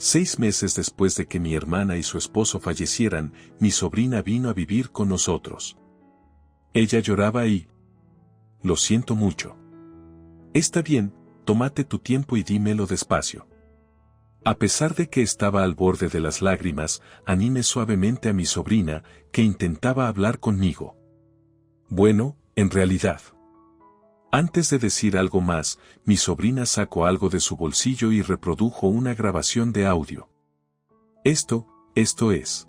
6 meses después de que mi hermana y su esposo fallecieran, mi sobrina vino a vivir con nosotros. Ella lloraba y... Lo siento mucho. Está bien, tómate tu tiempo y dímelo despacio. A pesar de que estaba al borde de las lágrimas, animé suavemente a mi sobrina, que intentaba hablar conmigo. Bueno, en realidad. Antes de decir algo más, mi sobrina sacó algo de su bolsillo y reprodujo una grabación de audio. Esto es.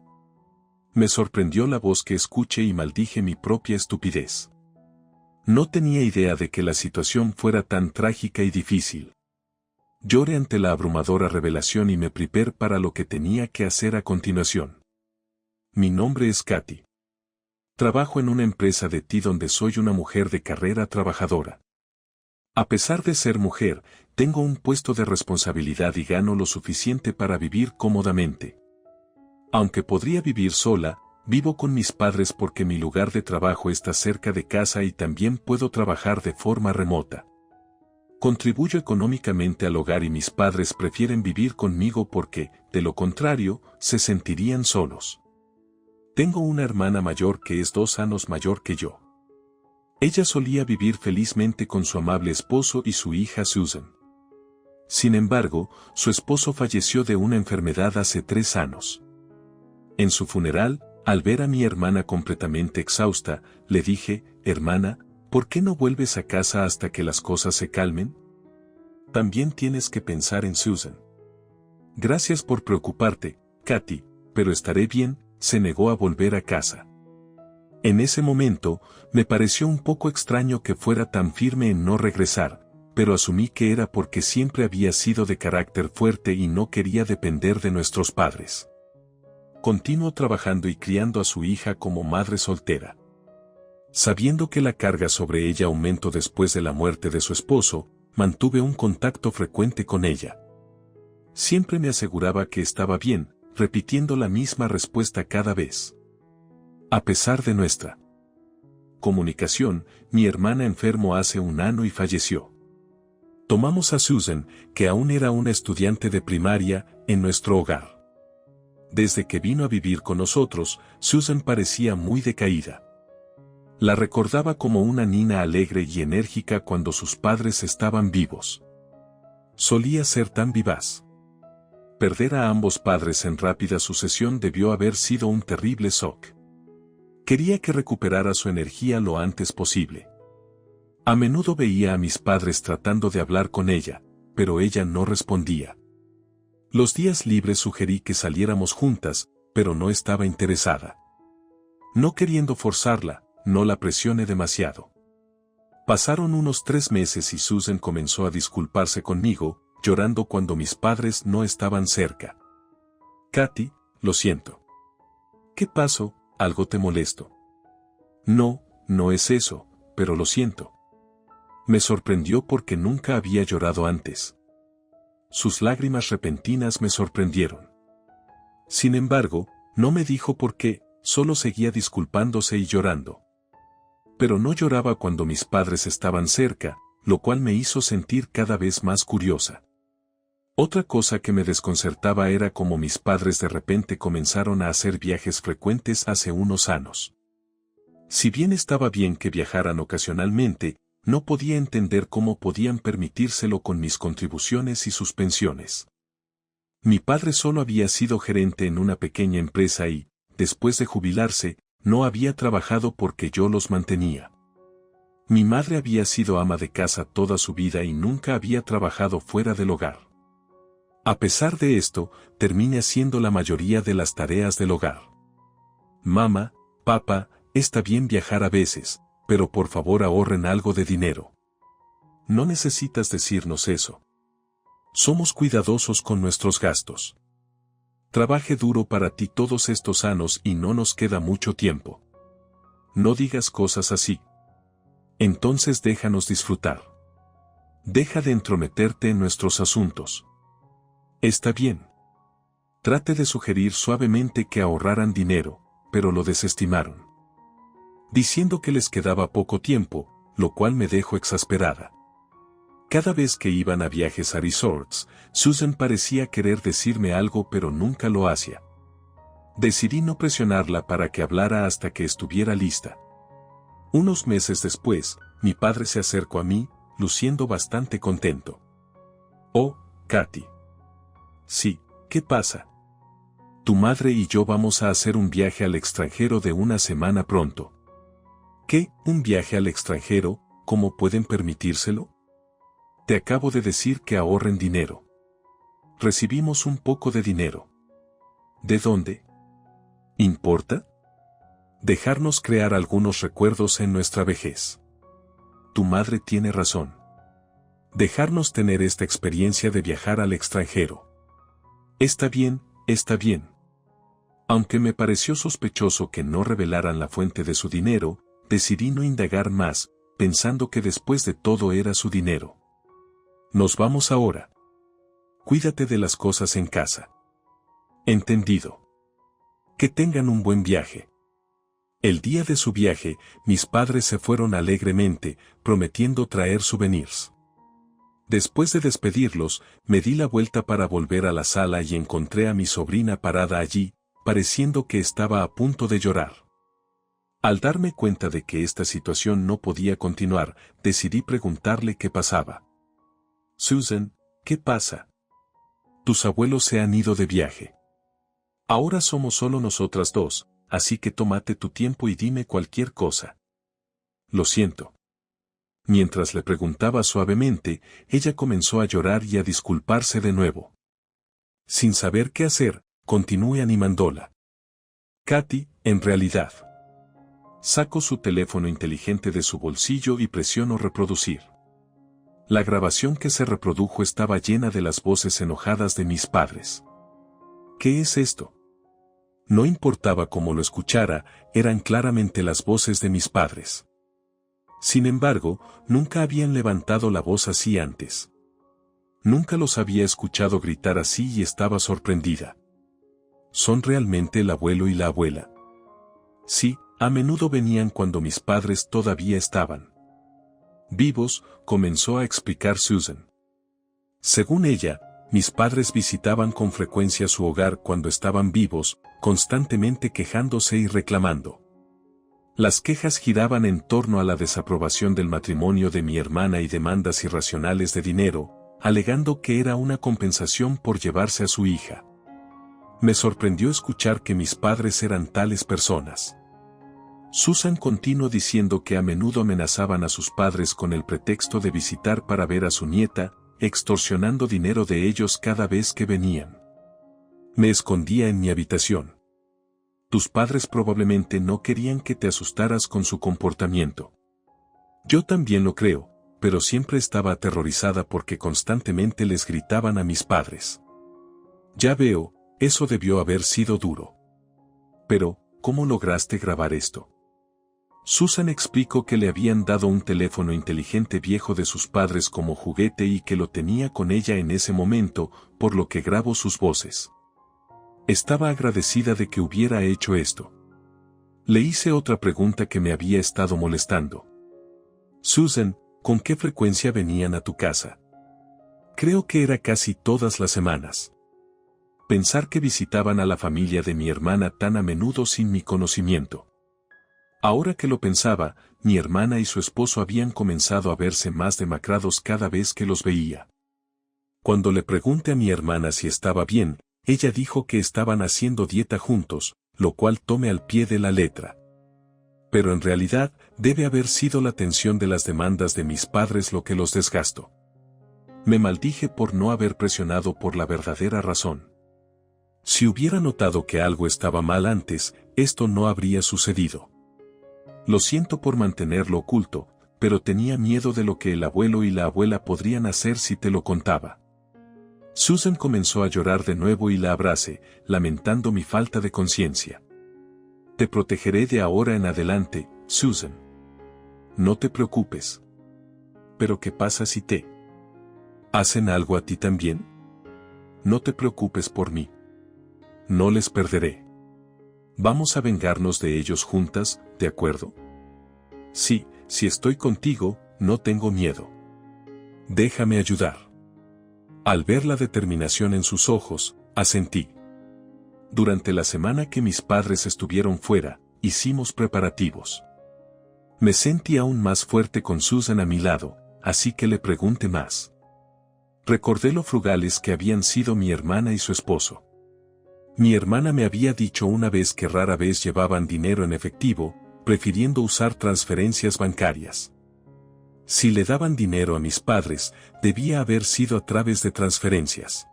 Me sorprendió la voz que escuché y maldije mi propia estupidez. No tenía idea de que la situación fuera tan trágica y difícil. Lloré ante la abrumadora revelación y me preparé para lo que tenía que hacer a continuación. Mi nombre es Katy. Trabajo en una empresa de té donde soy una mujer de carrera trabajadora. A pesar de ser mujer, tengo un puesto de responsabilidad y gano lo suficiente para vivir cómodamente. Aunque podría vivir sola, vivo con mis padres porque mi lugar de trabajo está cerca de casa y también puedo trabajar de forma remota. Contribuyo económicamente al hogar y mis padres prefieren vivir conmigo porque, de lo contrario, se sentirían solos. Tengo una hermana mayor que es 2 años mayor que yo. Ella solía vivir felizmente con su amable esposo y su hija Susan. Sin embargo, su esposo falleció de una enfermedad hace 3 años. En su funeral, al ver a mi hermana completamente exhausta, le dije, hermana, ¿por qué no vuelves a casa hasta que las cosas se calmen? También tienes que pensar en Susan. Gracias por preocuparte, Katy, pero estaré bien. Se negó a volver a casa. En ese momento, me pareció un poco extraño que fuera tan firme en no regresar, pero asumí que era porque siempre había sido de carácter fuerte y no quería depender de nuestros padres. Continuó trabajando y criando a su hija como madre soltera. Sabiendo que la carga sobre ella aumentó después de la muerte de su esposo, mantuve un contacto frecuente con ella. Siempre me aseguraba que estaba bien, repitiendo la misma respuesta cada vez. A pesar de nuestra comunicación, mi hermana enfermó hace 1 año y falleció. Tomamos a Susan, que aún era una estudiante de primaria, en nuestro hogar. Desde que vino a vivir con nosotros, Susan parecía muy decaída. La recordaba como una niña alegre y enérgica cuando sus padres estaban vivos. Solía ser tan vivaz. Perder a ambos padres en rápida sucesión debió haber sido un terrible shock. Quería que recuperara su energía lo antes posible. A menudo veía a mis padres tratando de hablar con ella, pero ella no respondía. Los días libres sugerí que saliéramos juntas, pero no estaba interesada. No queriendo forzarla, no la presioné demasiado. Pasaron unos 3 meses y Susan comenzó a disculparse conmigo, llorando cuando mis padres no estaban cerca. Katy, lo siento. ¿Qué pasó? ¿Algo te molesto? No, no es eso, pero lo siento. Me sorprendió porque nunca había llorado antes. Sus lágrimas repentinas me sorprendieron. Sin embargo, no me dijo por qué, solo seguía disculpándose y llorando. Pero no lloraba cuando mis padres estaban cerca, lo cual me hizo sentir cada vez más curiosa. Otra cosa que me desconcertaba era cómo mis padres de repente comenzaron a hacer viajes frecuentes hace unos años. Si bien estaba bien que viajaran ocasionalmente, no podía entender cómo podían permitírselo con mis contribuciones y sus pensiones. Mi padre solo había sido gerente en una pequeña empresa y, después de jubilarse, no había trabajado porque yo los mantenía. Mi madre había sido ama de casa toda su vida y nunca había trabajado fuera del hogar. A pesar de esto, terminé haciendo la mayoría de las tareas del hogar. Mamá, papá, está bien viajar a veces, pero por favor ahorren algo de dinero. No necesitas decirnos eso. Somos cuidadosos con nuestros gastos. Trabajé duro para ti todos estos años y no nos queda mucho tiempo. No digas cosas así. Entonces déjanos disfrutar. Deja de entrometerte en nuestros asuntos. Está bien. Traté de sugerir suavemente que ahorraran dinero, pero lo desestimaron. Diciendo que les quedaba poco tiempo, lo cual me dejó exasperada. Cada vez que iban a viajes a resorts, Susan parecía querer decirme algo pero nunca lo hacía. Decidí no presionarla para que hablara hasta que estuviera lista. Unos meses después, mi padre se acercó a mí, luciendo bastante contento. «Oh, Katy». «Sí, ¿qué pasa?» «Tu madre y yo vamos a hacer un viaje al extranjero de una semana pronto». «¿Qué? ¿Un viaje al extranjero? ¿Cómo pueden permitírselo?» «Te acabo de decir que ahorren dinero». «Recibimos un poco de dinero». «¿De dónde?» «¿Importa?» «Dejarnos crear algunos recuerdos en nuestra vejez». «Tu madre tiene razón. Dejarnos tener esta experiencia de viajar al extranjero». «Está bien, está bien». Aunque me pareció sospechoso que no revelaran la fuente de su dinero, decidí no indagar más, pensando que después de todo era su dinero. «Nos vamos ahora. Cuídate de las cosas en casa». «Entendido». «Que tengan un buen viaje». El día de su viaje, mis padres se fueron alegremente, prometiendo traer souvenirs. Después de despedirlos, me di la vuelta para volver a la sala y encontré a mi sobrina parada allí, pareciendo que estaba a punto de llorar. Al darme cuenta de que esta situación no podía continuar, decidí preguntarle qué pasaba. «Susan, ¿qué pasa? Tus abuelos se han ido de viaje. Ahora somos solo nosotras dos, así que tómate tu tiempo y dime cualquier cosa». «Lo siento». Mientras le preguntaba suavemente, ella comenzó a llorar y a disculparse de nuevo. Sin saber qué hacer, continué animándola. «Katy, en realidad». Saco su teléfono inteligente de su bolsillo y presiono reproducir. La grabación que se reprodujo estaba llena de las voces enojadas de mis padres. ¿Qué es esto? No importaba cómo lo escuchara, eran claramente las voces de mis padres. Sin embargo, nunca habían levantado la voz así antes. Nunca los había escuchado gritar así y estaba sorprendida. ¿Son realmente el abuelo y la abuela? Sí, a menudo venían cuando mis padres todavía estaban vivos, comenzó a explicar Susan. Según ella, mis padres visitaban con frecuencia su hogar cuando estaban vivos, constantemente quejándose y reclamando. Las quejas giraban en torno a la desaprobación del matrimonio de mi hermana y demandas irracionales de dinero, alegando que era una compensación por llevarse a su hija. Me sorprendió escuchar que mis padres eran tales personas. Susan continuó diciendo que a menudo amenazaban a sus padres con el pretexto de visitar para ver a su nieta, extorsionando dinero de ellos cada vez que venían. Me escondía en mi habitación. Tus padres probablemente no querían que te asustaras con su comportamiento. Yo también lo creo, pero siempre estaba aterrorizada porque constantemente les gritaban a mis padres. Ya veo, eso debió haber sido duro. Pero, ¿cómo lograste grabar esto? Susan explicó que le habían dado un teléfono inteligente viejo de sus padres como juguete y que lo tenía con ella en ese momento, por lo que grabó sus voces. Estaba agradecida de que hubiera hecho esto. Le hice otra pregunta que me había estado molestando. Susan, ¿con qué frecuencia venían a tu casa? Creo que era casi todas las semanas. Pensar que visitaban a la familia de mi hermana tan a menudo sin mi conocimiento. Ahora que lo pensaba, mi hermana y su esposo habían comenzado a verse más demacrados cada vez que los veía. Cuando le pregunté a mi hermana si estaba bien, ella dijo que estaban haciendo dieta juntos, lo cual tomé al pie de la letra. Pero en realidad, debe haber sido la tensión de las demandas de mis padres lo que los desgastó. Me maldije por no haber presionado por la verdadera razón. Si hubiera notado que algo estaba mal antes, esto no habría sucedido. Lo siento por mantenerlo oculto, pero tenía miedo de lo que el abuelo y la abuela podrían hacer si te lo contaba. Susan comenzó a llorar de nuevo y la abracé, lamentando mi falta de conciencia. Te protegeré de ahora en adelante, Susan. No te preocupes. ¿Pero qué pasa si te hacen algo a ti también? No te preocupes por mí. No les perderé. Vamos a vengarnos de ellos juntas, ¿de acuerdo? Sí, si estoy contigo, no tengo miedo. Déjame ayudar. Al ver la determinación en sus ojos, asentí. Durante la semana que mis padres estuvieron fuera, hicimos preparativos. Me sentí aún más fuerte con Susan a mi lado, así que le pregunté más. Recordé lo frugales que habían sido mi hermana y su esposo. Mi hermana me había dicho una vez que rara vez llevaban dinero en efectivo, prefiriendo usar transferencias bancarias. Si le daban dinero a mis padres, debía haber sido a través de transferencias.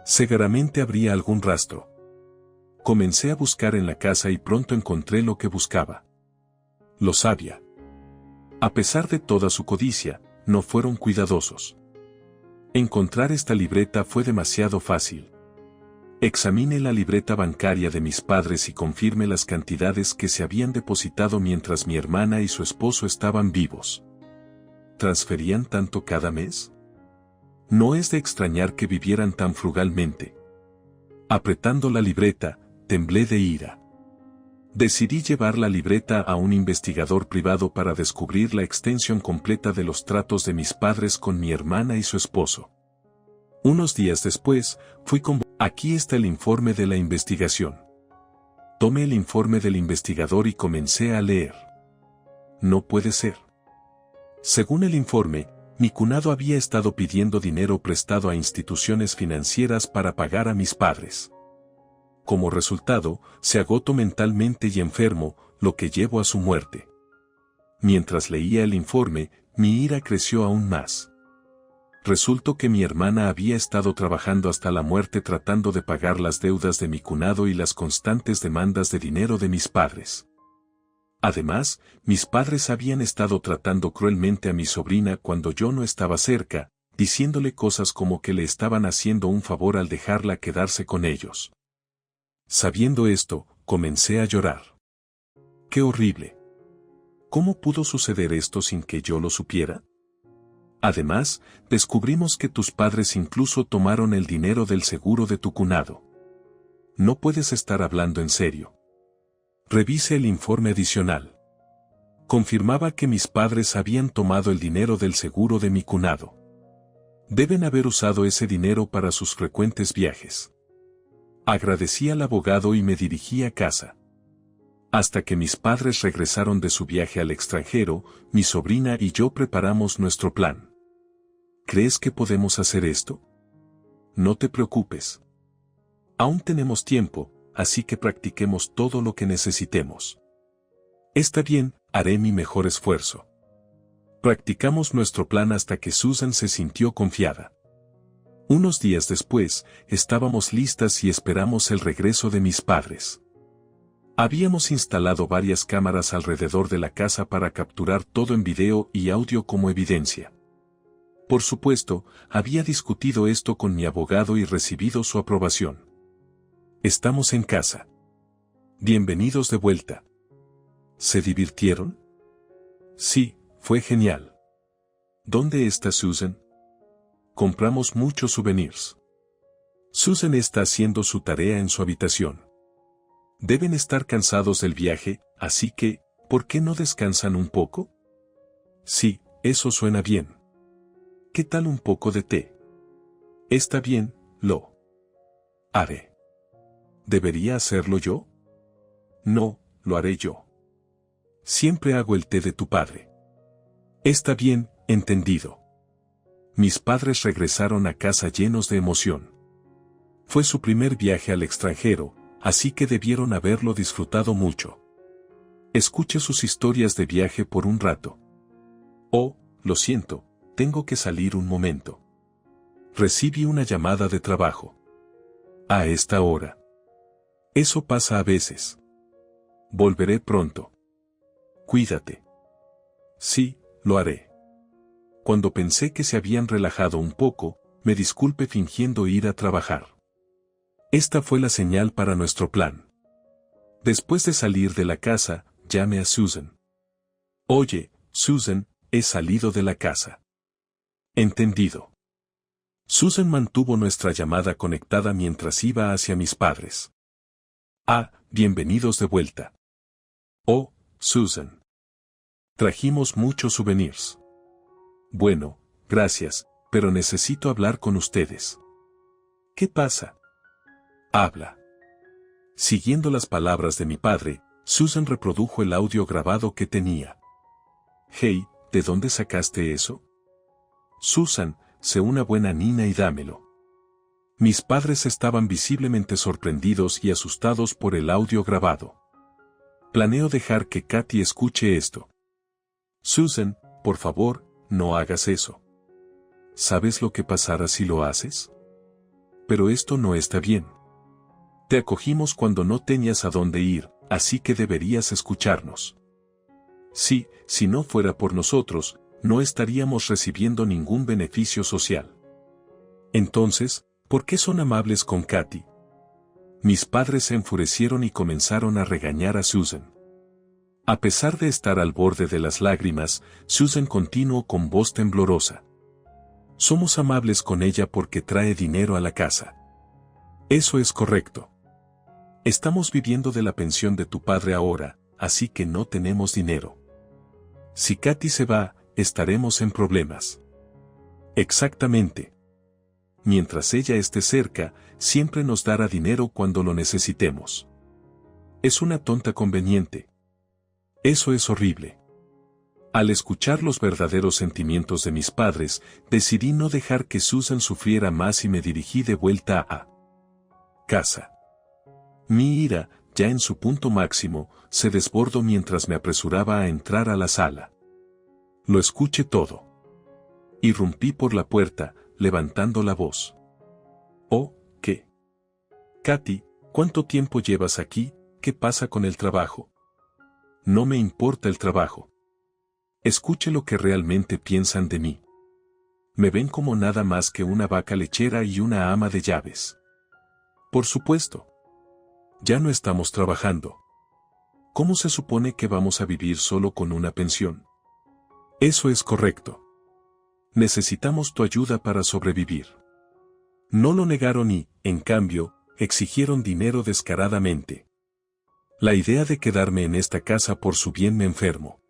Seguramente habría algún rastro. Comencé a buscar en la casa y pronto encontré lo que buscaba. Lo sabía. A pesar de toda su codicia, no fueron cuidadosos. Encontrar esta libreta fue demasiado fácil. Examiné la libreta bancaria de mis padres y confirmé las cantidades que se habían depositado mientras mi hermana y su esposo estaban vivos. ¿Transferían tanto cada mes? No es de extrañar que vivieran tan frugalmente. Apretando la libreta, temblé de ira. Decidí llevar la libreta a un investigador privado para descubrir la extensión completa de los tratos de mis padres con mi hermana y su esposo. Unos días después, fui convocado. Aquí está el informe de la investigación. Tomé el informe del investigador y comencé a leer. No puede ser. Según el informe, mi cuñado había estado pidiendo dinero prestado a instituciones financieras para pagar a mis padres. Como resultado, se agotó mentalmente y enfermo, lo que llevó a su muerte. Mientras leía el informe, mi ira creció aún más. Resultó que mi hermana había estado trabajando hasta la muerte tratando de pagar las deudas de mi cuñado y las constantes demandas de dinero de mis padres. Además, mis padres habían estado tratando cruelmente a mi sobrina cuando yo no estaba cerca, diciéndole cosas como que le estaban haciendo un favor al dejarla quedarse con ellos. Sabiendo esto, comencé a llorar. ¡Qué horrible! ¿Cómo pudo suceder esto sin que yo lo supiera? Además, descubrimos que tus padres incluso tomaron el dinero del seguro de tu cuñado. No puedes estar hablando en serio. Revise el informe adicional. Confirmaba que mis padres habían tomado el dinero del seguro de mi cuñado. Deben haber usado ese dinero para sus frecuentes viajes. Agradecí al abogado y me dirigí a casa. Hasta que mis padres regresaron de su viaje al extranjero, mi sobrina y yo preparamos nuestro plan. ¿Crees que podemos hacer esto? No te preocupes. Aún tenemos tiempo, así que practiquemos todo lo que necesitemos. Está bien, haré mi mejor esfuerzo. Practicamos nuestro plan hasta que Susan se sintió confiada. Unos días después, estábamos listas y esperamos el regreso de mis padres. Habíamos instalado varias cámaras alrededor de la casa para capturar todo en video y audio como evidencia. Por supuesto, había discutido esto con mi abogado y recibido su aprobación. Estamos en casa. Bienvenidos de vuelta. ¿Se divirtieron? Sí, fue genial. ¿Dónde está Susan? Compramos muchos souvenirs. Susan está haciendo su tarea en su habitación. Deben estar cansados del viaje, así que, ¿por qué no descansan un poco? Sí, eso suena bien. ¿Qué tal un poco de té? Está bien, lo haré. ¿Debería hacerlo yo? No, lo haré yo. Siempre hago el té de tu padre. Está bien, entendido. Mis padres regresaron a casa llenos de emoción. Fue su primer viaje al extranjero, así que debieron haberlo disfrutado mucho. Escuché sus historias de viaje por un rato. Oh, lo siento, tengo que salir un momento. Recibí una llamada de trabajo. A esta hora. Eso pasa a veces. Volveré pronto. Cuídate. Sí, lo haré. Cuando pensé que se habían relajado un poco, me disculpé fingiendo ir a trabajar. Esta fue la señal para nuestro plan. Después de salir de la casa, llamé a Susan. Oye, Susan, he salido de la casa. Entendido. Susan mantuvo nuestra llamada conectada mientras iba hacia mis padres. Ah, bienvenidos de vuelta. Oh, Susan. Trajimos muchos souvenirs. Bueno, gracias, pero necesito hablar con ustedes. ¿Qué pasa? Habla. Siguiendo las palabras de mi padre, Susan reprodujo el audio grabado que tenía. Hey, ¿de dónde sacaste eso? Susan, sé una buena niña y dámelo. Mis padres estaban visiblemente sorprendidos y asustados por el audio grabado. Planeo dejar que Katy escuche esto. Susan, por favor, no hagas eso. ¿Sabes lo que pasará si lo haces? Pero esto no está bien. Te acogimos cuando no tenías a dónde ir, así que deberías escucharnos. Sí, si no fuera por nosotros, no estaríamos recibiendo ningún beneficio social. Entonces, ¿por qué son amables con Katy? Mis padres se enfurecieron y comenzaron a regañar a Susan. A pesar de estar al borde de las lágrimas, Susan continuó con voz temblorosa. Somos amables con ella porque trae dinero a la casa. Eso es correcto. Estamos viviendo de la pensión de tu padre ahora, así que no tenemos dinero. Si Katy se va, estaremos en problemas. Exactamente. Mientras ella esté cerca, siempre nos dará dinero cuando lo necesitemos. Es una tonta conveniente. Eso es horrible. Al escuchar los verdaderos sentimientos de mis padres, decidí no dejar que Susan sufriera más y me dirigí de vuelta a casa. Mi ira, ya en su punto máximo, se desbordó mientras me apresuraba a entrar a la sala. Lo escuché todo. Irrumpí por la puerta, levantando la voz. «Oh, ¿qué? Katy, ¿cuánto tiempo llevas aquí? ¿Qué pasa con el trabajo?» No me importa el trabajo. Escuche lo que realmente piensan de mí. Me ven como nada más que una vaca lechera y una ama de llaves. Por supuesto. Ya no estamos trabajando. ¿Cómo se supone que vamos a vivir solo con una pensión? Eso es correcto. Necesitamos tu ayuda para sobrevivir. No lo negaron y, en cambio, exigieron dinero descaradamente. La idea de quedarme en esta casa por su bien me enfermo.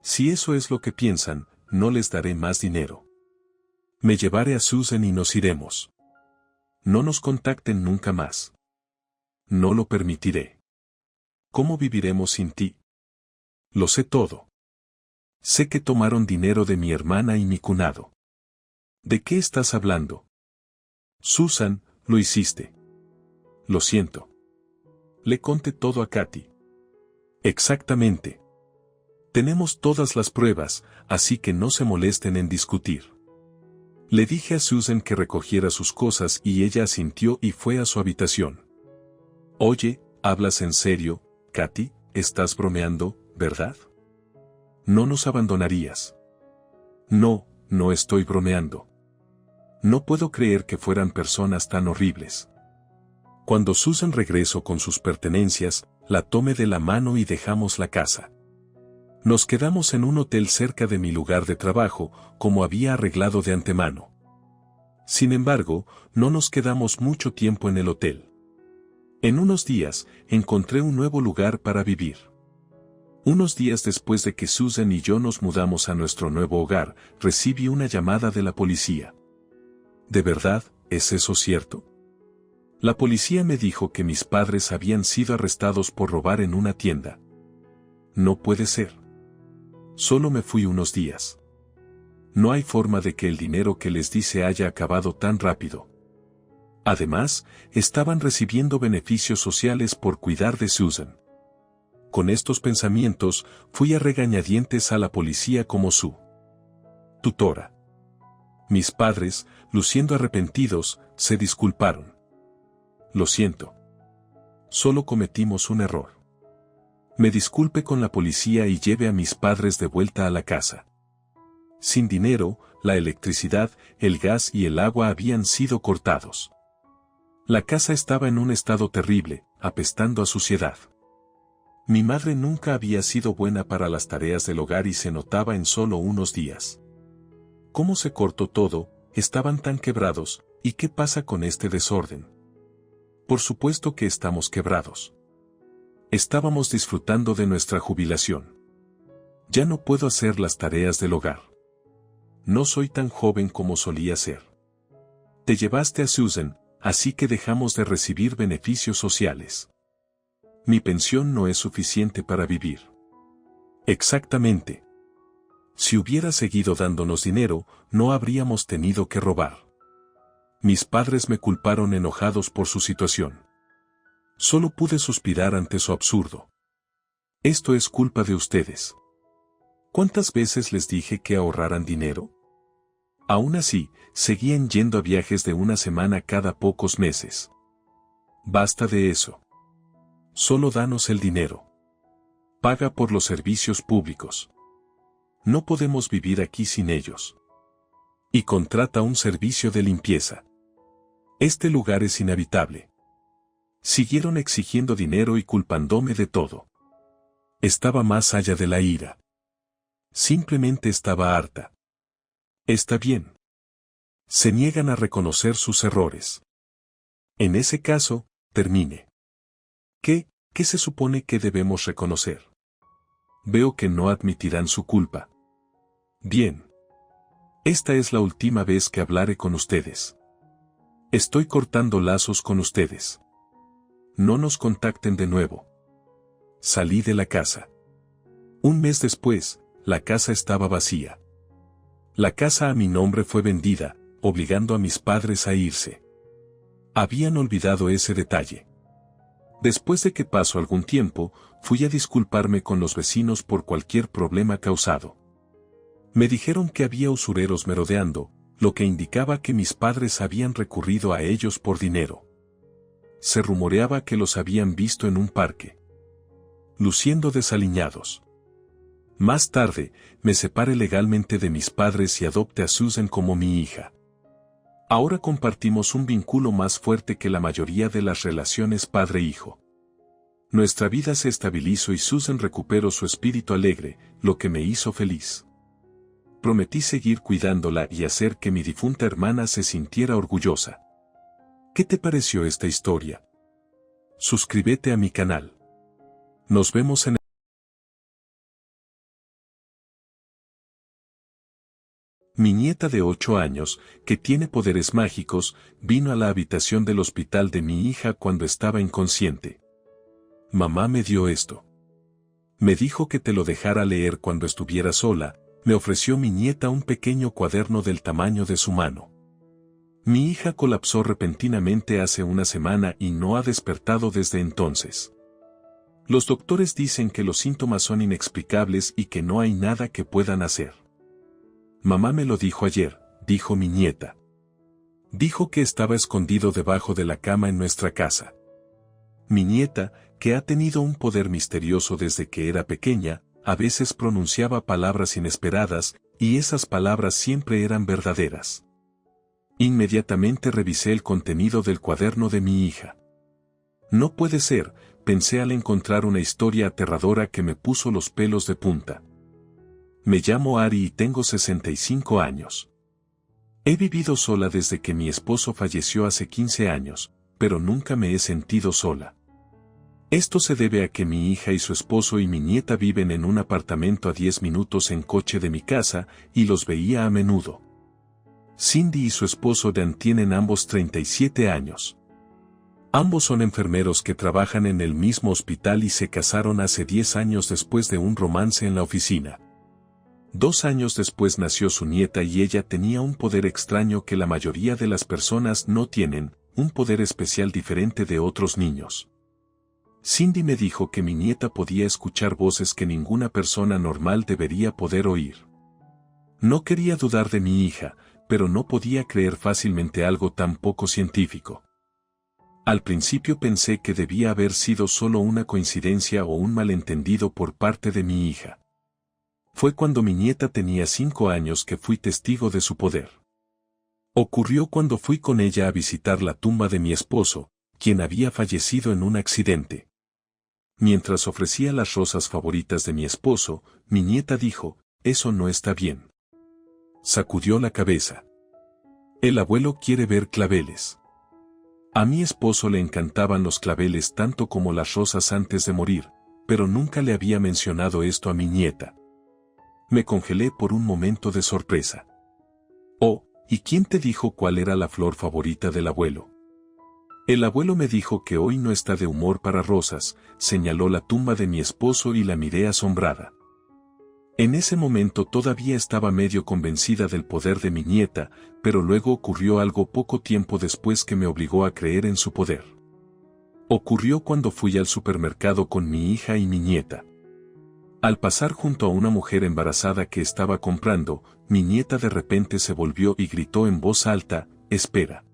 Si eso es lo que piensan, no les daré más dinero. Me llevaré a Susan y nos iremos. No nos contacten nunca más. No lo permitiré. ¿Cómo viviremos sin ti? Lo sé todo. Sé que tomaron dinero de mi hermana y mi cunado. ¿De qué estás hablando? Susan, lo hiciste. Lo siento. Le conté todo a Katy. Exactamente. Tenemos todas las pruebas, así que no se molesten en discutir. Le dije a Susan que recogiera sus cosas y ella asintió y fue a su habitación. Oye, ¿hablas en serio, Katy? ¿Estás bromeando, verdad? No nos abandonarías. No, no estoy bromeando. No puedo creer que fueran personas tan horribles. Cuando Susan regresó con sus pertenencias, la tomé de la mano y dejamos la casa. Nos quedamos en un hotel cerca de mi lugar de trabajo, como había arreglado de antemano. Sin embargo, no nos quedamos mucho tiempo en el hotel. En unos días, encontré un nuevo lugar para vivir. Unos días después de que Susan y yo nos mudamos a nuestro nuevo hogar, recibí una llamada de la policía. ¿De verdad, es eso cierto? La policía me dijo que mis padres habían sido arrestados por robar en una tienda. No puede ser. Solo me fui unos días. No hay forma de que el dinero que les di se haya acabado tan rápido. Además, estaban recibiendo beneficios sociales por cuidar de Susan. Con estos pensamientos, fui a regañadientes a la policía como su tutora. Mis padres, luciendo arrepentidos, se disculparon. Lo siento. Solo cometimos un error. Me disculpe con la policía y lleve a mis padres de vuelta a la casa. Sin dinero, la electricidad, el gas y el agua habían sido cortados. La casa estaba en un estado terrible, apestando a suciedad. Mi madre nunca había sido buena para las tareas del hogar y se notaba en solo unos días. ¿Cómo se cortó todo? Estaban tan quebrados, ¿y qué pasa con este desorden? Por supuesto que estamos quebrados. Estábamos disfrutando de nuestra jubilación. Ya no puedo hacer las tareas del hogar. No soy tan joven como solía ser. Te llevaste a Susan, así que dejamos de recibir beneficios sociales. Mi pensión no es suficiente para vivir. Exactamente. Si hubiera seguido dándonos dinero, no habríamos tenido que robar. Mis padres me culparon enojados por su situación. Solo pude suspirar ante su absurdo. Esto es culpa de ustedes. ¿Cuántas veces les dije que ahorraran dinero? Aún así, seguían yendo a viajes de una semana cada pocos meses. Basta de eso. Solo danos el dinero. Paga por los servicios públicos. No podemos vivir aquí sin ellos. Y contrata un servicio de limpieza. Este lugar es inhabitable. Siguieron exigiendo dinero y culpándome de todo. Estaba más allá de la ira. Simplemente estaba harta. Está bien. Se niegan a reconocer sus errores. En ese caso, termine. ¿Qué se supone que debemos reconocer? Veo que no admitirán su culpa. Bien. Esta es la última vez que hablaré con ustedes. Estoy cortando lazos con ustedes. No nos contacten de nuevo. Salí de la casa. Un mes después, la casa estaba vacía. La casa a mi nombre fue vendida, obligando a mis padres a irse. Habían olvidado ese detalle. Después de que pasó algún tiempo, fui a disculparme con los vecinos por cualquier problema causado. Me dijeron que había usureros merodeando, lo que indicaba que mis padres habían recurrido a ellos por dinero. Se rumoreaba que los habían visto en un parque, luciendo desaliñados. Más tarde, me separé legalmente de mis padres y adopté a Susan como mi hija. Ahora compartimos un vínculo más fuerte que la mayoría de las relaciones padre-hijo. Nuestra vida se estabilizó y Susan recuperó su espíritu alegre, lo que me hizo feliz. Prometí seguir cuidándola y hacer que mi difunta hermana se sintiera orgullosa. ¿Qué te pareció esta historia? Suscríbete a mi canal. Nos vemos en el... Mi nieta de 8 años, que tiene poderes mágicos, vino a la habitación del hospital de mi hija cuando estaba inconsciente. Mamá me dio esto. Me dijo que te lo dejara leer cuando estuviera sola. Me ofreció mi nieta un pequeño cuaderno del tamaño de su mano. Mi hija colapsó repentinamente hace una semana y no ha despertado desde entonces. Los doctores dicen que los síntomas son inexplicables y que no hay nada que puedan hacer. Mamá me lo dijo ayer, dijo mi nieta. Dijo que estaba escondido debajo de la cama en nuestra casa. Mi nieta, que ha tenido un poder misterioso desde que era pequeña, a veces pronunciaba palabras inesperadas, y esas palabras siempre eran verdaderas. Inmediatamente revisé el contenido del cuaderno de mi hija. No puede ser, pensé al encontrar una historia aterradora que me puso los pelos de punta. Me llamo Ari y tengo 65 años. He vivido sola desde que mi esposo falleció hace 15 años, pero nunca me he sentido sola. Esto se debe a que mi hija y su esposo y mi nieta viven en un apartamento a 10 minutos en coche de mi casa, y los veía a menudo. Cindy y su esposo Dan tienen ambos 37 años. Ambos son enfermeros que trabajan en el mismo hospital y se casaron hace 10 años después de un romance en la oficina. 2 años después nació su nieta y ella tenía un poder extraño que la mayoría de las personas no tienen, un poder especial diferente de otros niños. Cindy me dijo que mi nieta podía escuchar voces que ninguna persona normal debería poder oír. No quería dudar de mi hija, pero no podía creer fácilmente algo tan poco científico. Al principio pensé que debía haber sido solo una coincidencia o un malentendido por parte de mi hija. Fue cuando mi nieta tenía 5 años que fui testigo de su poder. Ocurrió cuando fui con ella a visitar la tumba de mi esposo, quien había fallecido en un accidente. Mientras ofrecía las rosas favoritas de mi esposo, mi nieta dijo, «Eso no está bien». Sacudió la cabeza. «El abuelo quiere ver claveles». A mi esposo le encantaban los claveles tanto como las rosas antes de morir, pero nunca le había mencionado esto a mi nieta. Me congelé por un momento de sorpresa. ¿Y quién te dijo cuál era la flor favorita del abuelo? El abuelo me dijo que hoy no está de humor para rosas, señaló la tumba de mi esposo y la miré asombrada. En ese momento todavía estaba medio convencida del poder de mi nieta, pero luego ocurrió algo poco tiempo después que me obligó a creer en su poder. Ocurrió cuando fui al supermercado con mi hija y mi nieta. Al pasar junto a una mujer embarazada que estaba comprando, mi nieta de repente se volvió y gritó en voz alta, «Espera.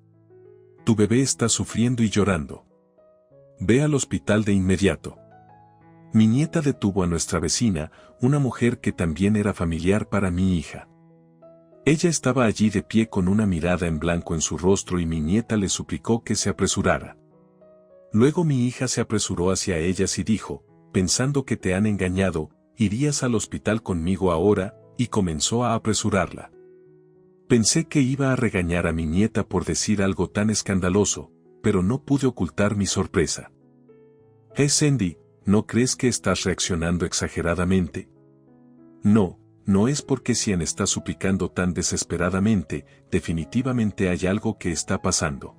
Tu bebé está sufriendo y llorando. Ve al hospital de inmediato». Mi nieta detuvo a nuestra vecina, una mujer que también era familiar para mi hija. Ella estaba allí de pie con una mirada en blanco en su rostro y mi nieta le suplicó que se apresurara. Luego mi hija se apresuró hacia ellas y dijo, «Pensando que te han engañado, irías al hospital conmigo ahora», y comenzó a apresurarla. Pensé que iba a regañar a mi nieta por decir algo tan escandaloso, pero no pude ocultar mi sorpresa. Sandy, ¿no crees que estás reaccionando exageradamente? No, no es porque Sian está suplicando tan desesperadamente, definitivamente hay algo que está pasando.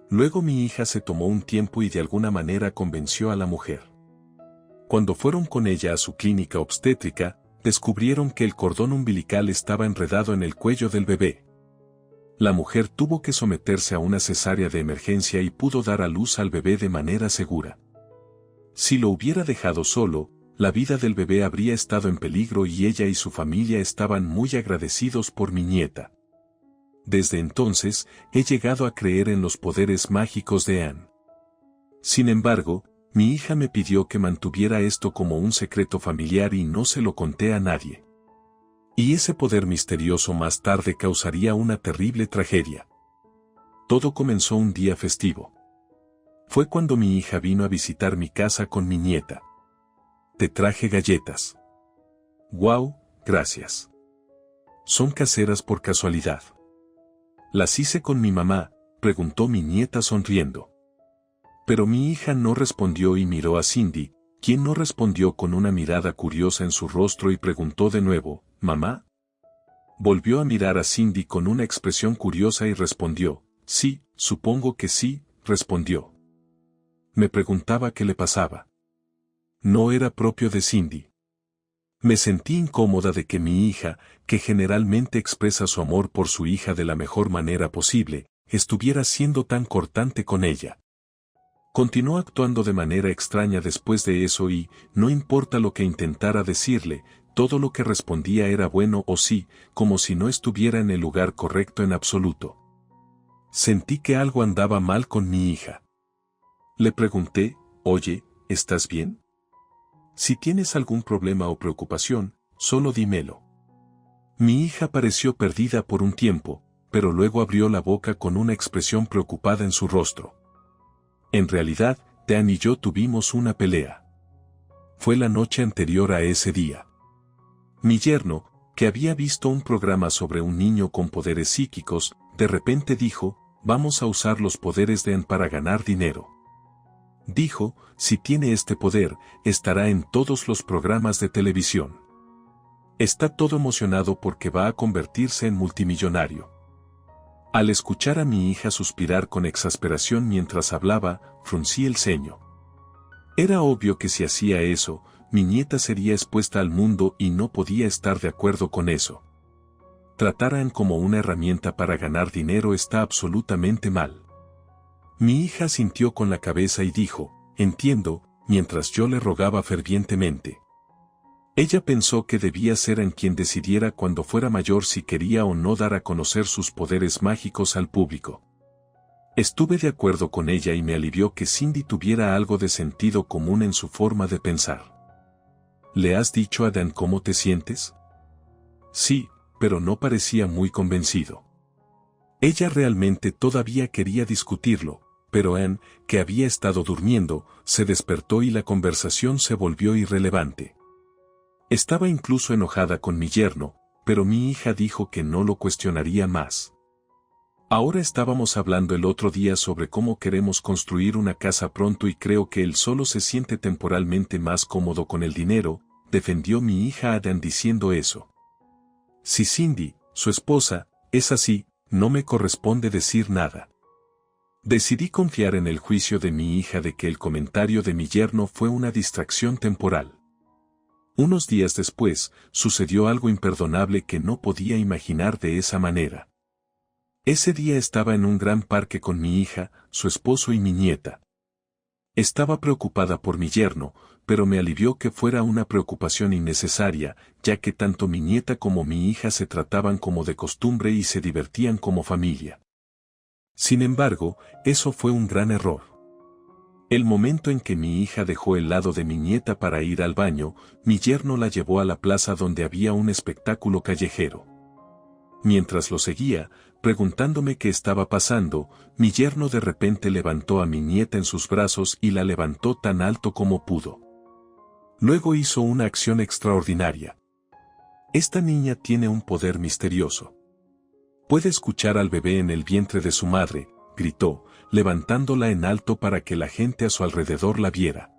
Luego mi hija se tomó un tiempo y de alguna manera convenció a la mujer. Cuando fueron con ella a su clínica obstétrica, descubrieron que el cordón umbilical estaba enredado en el cuello del bebé. La mujer tuvo que someterse a una cesárea de emergencia y pudo dar a luz al bebé de manera segura. Si lo hubiera dejado solo, la vida del bebé habría estado en peligro y ella y su familia estaban muy agradecidos por mi nieta. Desde entonces, he llegado a creer en los poderes mágicos de Anne. Sin embargo, mi hija me pidió que mantuviera esto como un secreto familiar y no se lo conté a nadie. Y ese poder misterioso más tarde causaría una terrible tragedia. Todo comenzó un día festivo. Fue cuando mi hija vino a visitar mi casa con mi nieta. Te traje galletas. Wow, gracias. ¿Son caseras por casualidad? ¿Las hice con mi mamá?, preguntó mi nieta sonriendo. Pero mi hija no respondió y miró a Cindy, quien no respondió con una mirada curiosa en su rostro y preguntó de nuevo, ¿mamá? Volvió a mirar a Cindy con una expresión curiosa y respondió, sí, supongo que sí, respondió. Me preguntaba qué le pasaba. No era propio de Cindy. Me sentí incómoda de que mi hija, que generalmente expresa su amor por su hija de la mejor manera posible, estuviera siendo tan cortante con ella. Continuó actuando de manera extraña después de eso y, no importa lo que intentara decirle, todo lo que respondía era bueno o sí, como si no estuviera en el lugar correcto en absoluto. Sentí que algo andaba mal con mi hija. Le pregunté, oye, ¿estás bien? Si tienes algún problema o preocupación, solo dímelo. Mi hija pareció perdida por un tiempo, pero luego abrió la boca con una expresión preocupada en su rostro. En realidad, Dan y yo tuvimos una pelea. Fue la noche anterior a ese día. Mi yerno, que había visto un programa sobre un niño con poderes psíquicos, de repente dijo, vamos a usar los poderes de Anne para ganar dinero. Dijo, si tiene este poder, estará en todos los programas de televisión. Está todo emocionado porque va a convertirse en multimillonario. Al escuchar a mi hija suspirar con exasperación mientras hablaba, fruncí el ceño. Era obvio que si hacía eso, mi nieta sería expuesta al mundo y no podía estar de acuerdo con eso. Tratar a Anne como una herramienta para ganar dinero está absolutamente mal. Mi hija sintió con la cabeza y dijo, entiendo, mientras yo le rogaba fervientemente. Ella pensó que debía ser Anne quien decidiera cuando fuera mayor si quería o no dar a conocer sus poderes mágicos al público. Estuve de acuerdo con ella y me alivió que Cindy tuviera algo de sentido común en su forma de pensar. ¿Le has dicho a Dan cómo te sientes? Sí, pero no parecía muy convencido. Ella realmente todavía quería discutirlo, pero Anne, que había estado durmiendo, se despertó y la conversación se volvió irrelevante. Estaba incluso enojada con mi yerno, pero mi hija dijo que no lo cuestionaría más. Ahora estábamos hablando el otro día sobre cómo queremos construir una casa pronto y creo que él solo se siente temporalmente más cómodo con el dinero, defendió mi hija a Dan diciendo eso. Si Cindy, su esposa, Es así, no me corresponde decir nada. Decidí confiar en el juicio de mi hija de que el comentario de mi yerno fue una distracción temporal. Unos días después, sucedió algo imperdonable que no podía imaginar de esa manera. Ese día estaba en un gran parque con mi hija, su esposo y mi nieta. Estaba preocupada por mi yerno, pero me alivió que fuera una preocupación innecesaria, ya que tanto mi nieta como mi hija se trataban como de costumbre y se divertían como familia. Sin embargo, eso fue un gran error. El momento en que mi hija dejó el lado de mi nieta para ir al baño, mi yerno la llevó a la plaza donde había un espectáculo callejero. Mientras lo seguía, preguntándome qué estaba pasando, mi yerno de repente levantó a mi nieta en sus brazos y la levantó tan alto como pudo. Luego hizo una acción extraordinaria. Esta niña tiene un poder misterioso. Puede escuchar al bebé en el vientre de su madre, gritó, levantándola en alto para que la gente a su alrededor la viera.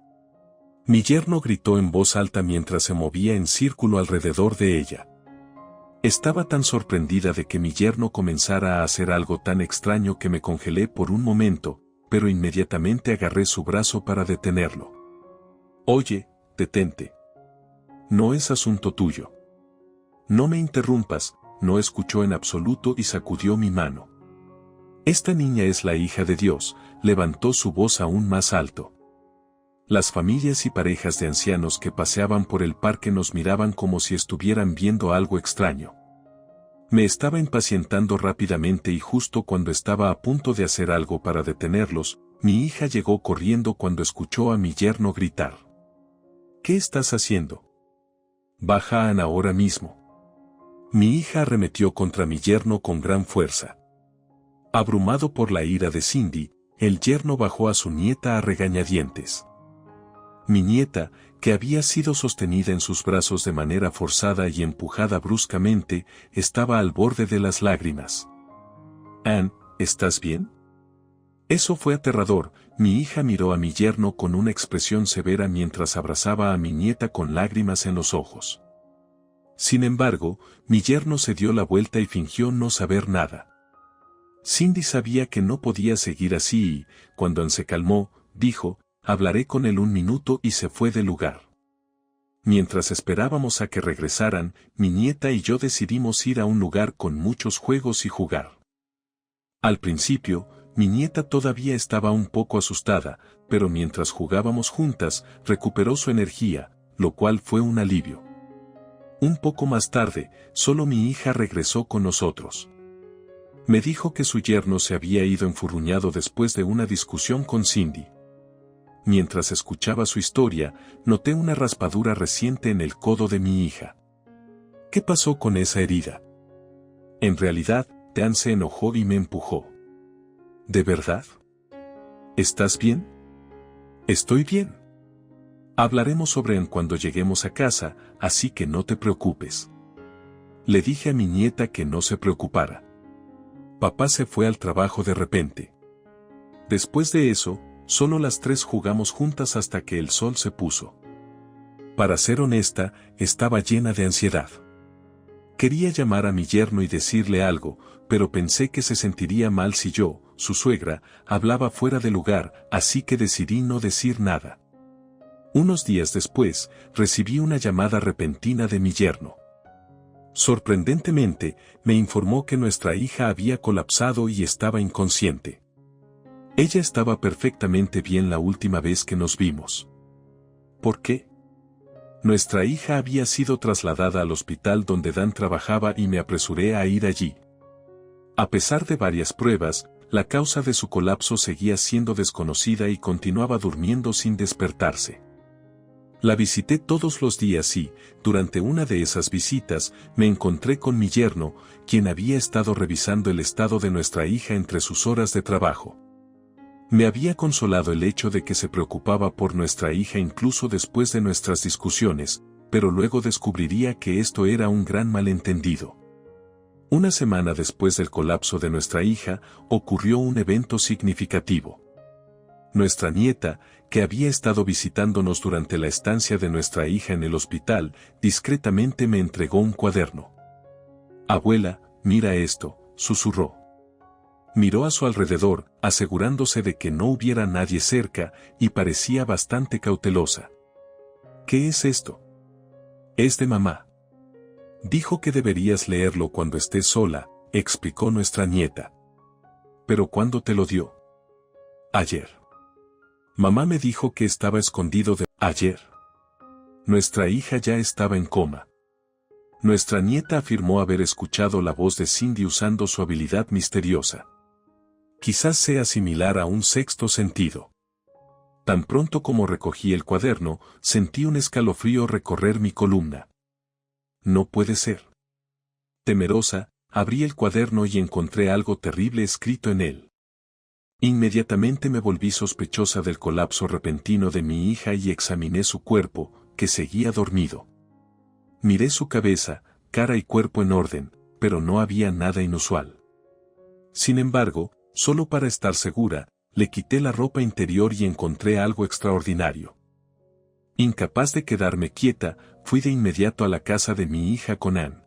Mi yerno gritó en voz alta mientras se movía en círculo alrededor de ella. Estaba tan sorprendida de que mi yerno comenzara a hacer algo tan extraño que me congelé por un momento, pero inmediatamente agarré su brazo para detenerlo. Oye, detente. No es asunto tuyo. No me interrumpas, no escuchó en absoluto y sacudió mi mano. Esta niña es la hija de Dios, levantó su voz aún más alto. Las familias y parejas de ancianos que paseaban por el parque nos miraban como si estuvieran viendo algo extraño. Me estaba impacientando rápidamente y justo cuando estaba a punto de hacer algo para detenerlos, mi hija llegó corriendo cuando escuchó a mi yerno gritar. ¿Qué estás haciendo? Baja a Ana ahora mismo. Mi hija arremetió contra mi yerno con gran fuerza. Abrumado por la ira de Cindy, el yerno bajó a su nieta a regañadientes. Mi nieta, que había sido sostenida en sus brazos de manera forzada y empujada bruscamente, estaba al borde de las lágrimas. Ann, ¿estás bien? Eso fue aterrador. Mi hija miró a mi yerno con una expresión severa mientras abrazaba a mi nieta con lágrimas en los ojos. Sin embargo, mi yerno se dio la vuelta y fingió no saber nada. Cindy sabía que no podía seguir así y, cuando Ann se calmó, dijo, hablaré con él un minuto y se fue del lugar. Mientras esperábamos a que regresaran, mi nieta y yo decidimos ir a un lugar con muchos juegos y jugar. Al principio, mi nieta todavía estaba un poco asustada, pero mientras jugábamos juntas, recuperó su energía, lo cual fue un alivio. Un poco más tarde, solo mi hija regresó con nosotros. Me dijo que su yerno se había ido enfurruñado después de una discusión con Cindy. Mientras escuchaba su historia, noté una raspadura reciente en el codo de mi hija. ¿Qué pasó con esa herida? En realidad, Ann se enojó y me empujó. ¿De verdad? ¿Estás bien? Estoy bien. Hablaremos sobre Ann cuando lleguemos a casa, así que no te preocupes. Le dije a mi nieta que no se preocupara. Papá se fue al trabajo de repente. Después de eso, solo las tres jugamos juntas hasta que el sol se puso. Para ser honesta, estaba llena de ansiedad. Quería llamar a mi yerno y decirle algo, pero pensé que se sentiría mal si yo, su suegra, hablaba fuera de lugar, así que decidí no decir nada. Unos días después, recibí una llamada repentina de mi yerno. Sorprendentemente, me informó que nuestra hija había colapsado y estaba inconsciente. Ella estaba perfectamente bien la última vez que nos vimos. ¿Por qué? Nuestra hija había sido trasladada al hospital donde Dan trabajaba y me apresuré a ir allí. A pesar de varias pruebas, la causa de su colapso seguía siendo desconocida y continuaba durmiendo sin despertarse. La visité todos los días y, durante una de esas visitas, me encontré con mi yerno, quien había estado revisando el estado de nuestra hija entre sus horas de trabajo. Me había consolado el hecho de que se preocupaba por nuestra hija incluso después de nuestras discusiones, pero luego descubriría que esto era un gran malentendido. Una semana después del colapso de nuestra hija, ocurrió un evento significativo. Nuestra nieta, que había estado visitándonos durante la estancia de nuestra hija en el hospital, discretamente me entregó un cuaderno. Abuela, mira esto, susurró. Miró a su alrededor, asegurándose de que no hubiera nadie cerca, y parecía bastante cautelosa. ¿Qué es esto? Es de mamá. Dijo que deberías leerlo cuando estés sola, explicó nuestra nieta. ¿Pero cuándo te lo dio? Ayer. Mamá me dijo que estaba escondido de ayer. Nuestra hija ya estaba en coma. Nuestra nieta afirmó haber escuchado la voz de Cindy usando su habilidad misteriosa. Quizás sea similar a un sexto sentido. Tan pronto como recogí el cuaderno, sentí un escalofrío recorrer mi columna. No puede ser. Temerosa, abrí el cuaderno y encontré algo terrible escrito en él. Inmediatamente me volví sospechosa del colapso repentino de mi hija y examiné su cuerpo, que seguía dormido. Miré su cabeza, cara y cuerpo en orden, pero no había nada inusual. Sin embargo, solo para estar segura, le quité la ropa interior y encontré algo extraordinario. Incapaz de quedarme quieta, fui de inmediato a la casa de mi hija con Ann.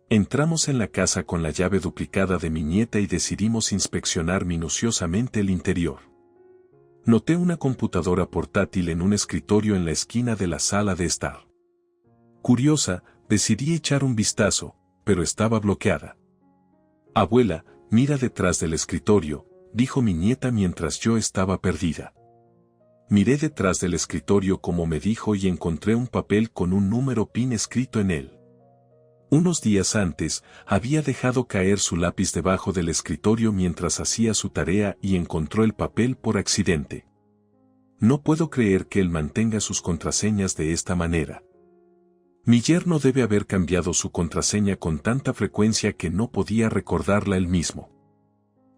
Entramos en la casa con la llave duplicada de mi nieta y decidimos inspeccionar minuciosamente el interior. Noté una computadora portátil en un escritorio en la esquina de la sala de estar. Curiosa, decidí echar un vistazo, pero estaba bloqueada. Abuela, mira detrás del escritorio, dijo mi nieta mientras yo estaba perdida. Miré detrás del escritorio como me dijo y encontré un papel con un número PIN escrito en él. Unos días antes, había dejado caer su lápiz debajo del escritorio mientras hacía su tarea y encontró el papel por accidente. No puedo creer que él mantenga sus contraseñas de esta manera. Mi yerno debe haber cambiado su contraseña con tanta frecuencia que no podía recordarla él mismo.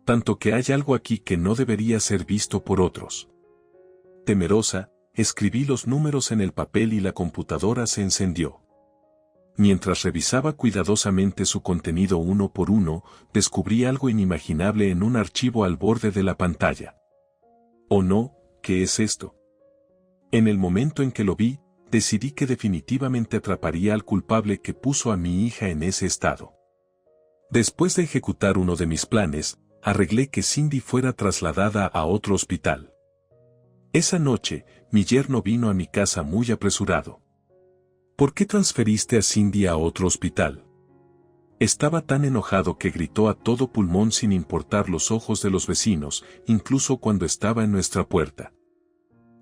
Tanto que hay algo aquí que no debería ser visto por otros. Temerosa, escribí los números en el papel y la computadora se encendió. Mientras revisaba cuidadosamente su contenido uno por uno, descubrí algo inimaginable en un archivo al borde de la pantalla. ¿Oh no? ¿Qué es esto? En el momento en que lo vi, decidí que definitivamente atraparía al culpable que puso a mi hija en ese estado. Después de ejecutar uno de mis planes, arreglé que Cindy fuera trasladada a otro hospital. Esa noche, mi yerno vino a mi casa muy apresurado. ¿Por qué transferiste a Cindy a otro hospital? Estaba tan enojado que gritó a todo pulmón sin importar los ojos de los vecinos, incluso cuando estaba en nuestra puerta.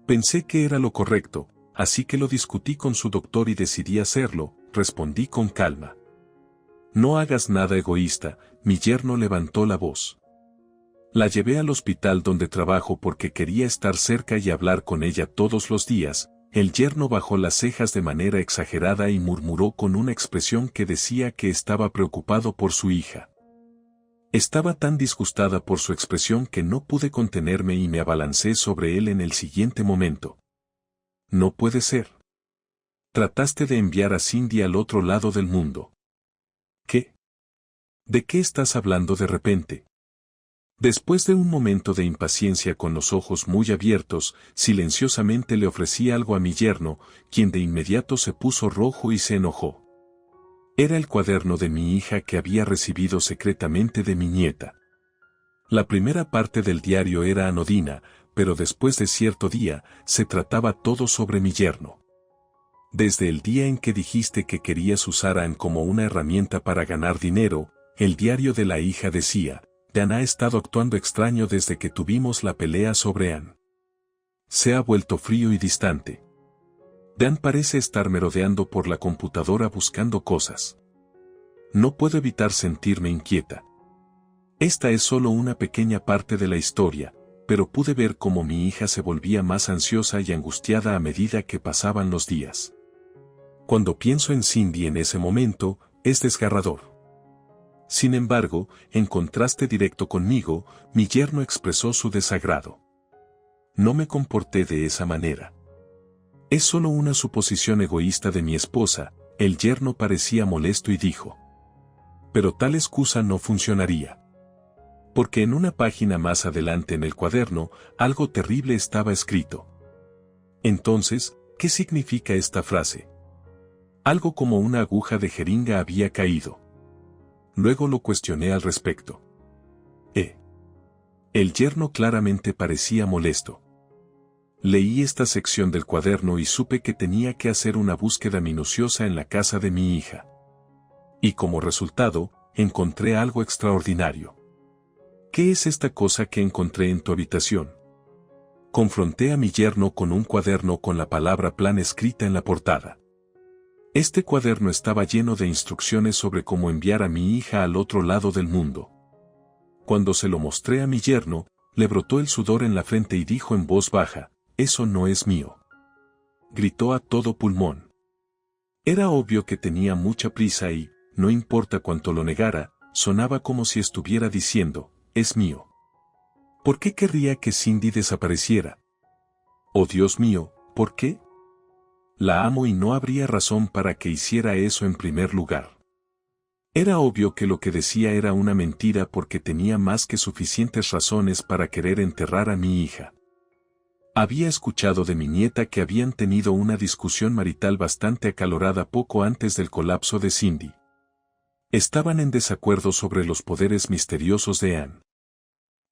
Pensé que era lo correcto, así que lo discutí con su doctor y decidí hacerlo, respondí con calma. No hagas nada egoísta, mi yerno levantó la voz. La llevé al hospital donde trabajo porque quería estar cerca y hablar con ella todos los días. El yerno bajó las cejas de manera exagerada y murmuró con una expresión que decía que estaba preocupado por su hija. Estaba tan disgustada por su expresión que no pude contenerme y me abalancé sobre él en el siguiente momento. No puede ser. Trataste de enviar a Cindy al otro lado del mundo. ¿Qué? ¿De qué estás hablando de repente? Después de un momento de impaciencia con los ojos muy abiertos, silenciosamente le ofrecí algo a mi yerno, quien de inmediato se puso rojo y se enojó. Era el cuaderno de mi hija que había recibido secretamente de mi nieta. La primera parte del diario era anodina, pero después de cierto día, se trataba todo sobre mi yerno. Desde el día en que dijiste que querías usar a Ann como una herramienta para ganar dinero, el diario de la hija decía: Dan ha estado actuando extraño desde que tuvimos la pelea sobre Ann. Se ha vuelto frío y distante. Dan parece estar merodeando por la computadora buscando cosas. No puedo evitar sentirme inquieta. Esta es solo una pequeña parte de la historia, pero pude ver cómo mi hija se volvía más ansiosa y angustiada a medida que pasaban los días. Cuando pienso en Cindy en ese momento, es desgarrador. Sin embargo, en contraste directo conmigo, mi yerno expresó su desagrado. No me comporté de esa manera. Es solo una suposición egoísta de mi esposa, el yerno parecía molesto y dijo. Pero tal excusa no funcionaría. Porque en una página más adelante en el cuaderno, algo terrible estaba escrito. Entonces, ¿qué significa esta frase? Algo como una aguja de jeringa había caído. Luego lo cuestioné al respecto. El yerno claramente parecía molesto. Leí esta sección del cuaderno y supe que tenía que hacer una búsqueda minuciosa en la casa de mi hija. Y como resultado, encontré algo extraordinario. ¿Qué es esta cosa que encontré en tu habitación? Confronté a mi yerno con un cuaderno con la palabra plan escrita en la portada. Este cuaderno estaba lleno de instrucciones sobre cómo enviar a mi hija al otro lado del mundo. Cuando se lo mostré a mi yerno, le brotó el sudor en la frente y dijo en voz baja, «Eso no es mío». Gritó a todo pulmón. Era obvio que tenía mucha prisa y, no importa cuánto lo negara, sonaba como si estuviera diciendo, «Es mío». ¿Por qué querría que Cindy desapareciera? Oh Dios mío, ¿por qué? La amo y no habría razón para que hiciera eso en primer lugar. Era obvio que lo que decía era una mentira porque tenía más que suficientes razones para querer enterrar a mi hija. Había escuchado de mi nieta que habían tenido una discusión marital bastante acalorada poco antes del colapso de Cindy. Estaban en desacuerdo sobre los poderes misteriosos de Anne.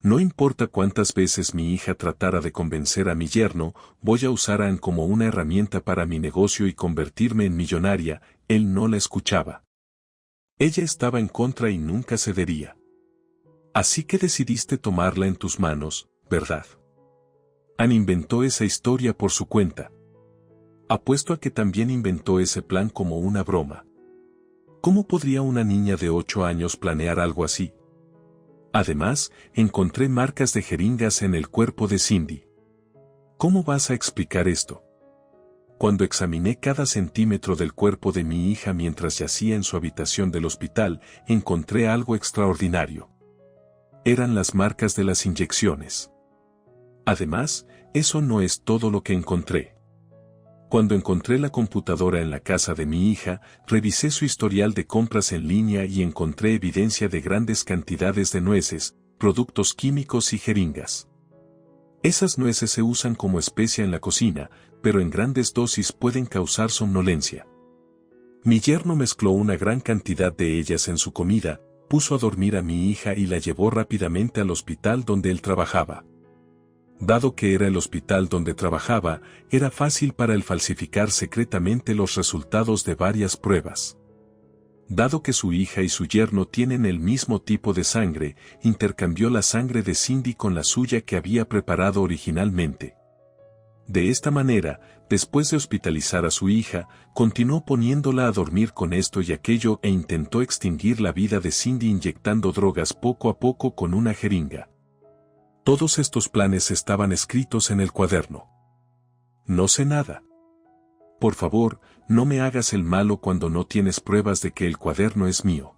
No importa cuántas veces mi hija tratara de convencer a mi yerno, voy a usar a Anne como una herramienta para mi negocio y convertirme en millonaria, él no la escuchaba. Ella estaba en contra y nunca cedería. Así que decidiste tomarla en tus manos, ¿verdad? Anne inventó esa historia por su cuenta. Apuesto a que también inventó ese plan como una broma. ¿Cómo podría una niña de 8 años planear algo así? Además, encontré marcas de jeringas en el cuerpo de Cindy. ¿Cómo vas a explicar esto? Cuando examiné cada centímetro del cuerpo de mi hija mientras yacía en su habitación del hospital, encontré algo extraordinario. Eran las marcas de las inyecciones. Además, eso no es todo lo que encontré. Cuando encontré la computadora en la casa de mi hija, revisé su historial de compras en línea y encontré evidencia de grandes cantidades de nueces, productos químicos y jeringas. Esas nueces se usan como especia en la cocina, pero en grandes dosis pueden causar somnolencia. Mi yerno mezcló una gran cantidad de ellas en su comida, puso a dormir a mi hija y la llevó rápidamente al hospital donde él trabajaba. Dado que era el hospital donde trabajaba, era fácil para él falsificar secretamente los resultados de varias pruebas. Dado que su hija y su yerno tienen el mismo tipo de sangre, intercambió la sangre de Cindy con la suya que había preparado originalmente. De esta manera, después de hospitalizar a su hija, continuó poniéndola a dormir con esto y aquello e intentó extinguir la vida de Cindy inyectando drogas poco a poco con una jeringa. Todos estos planes estaban escritos en el cuaderno. No sé nada. Por favor, no me hagas el malo cuando no tienes pruebas de que el cuaderno es mío.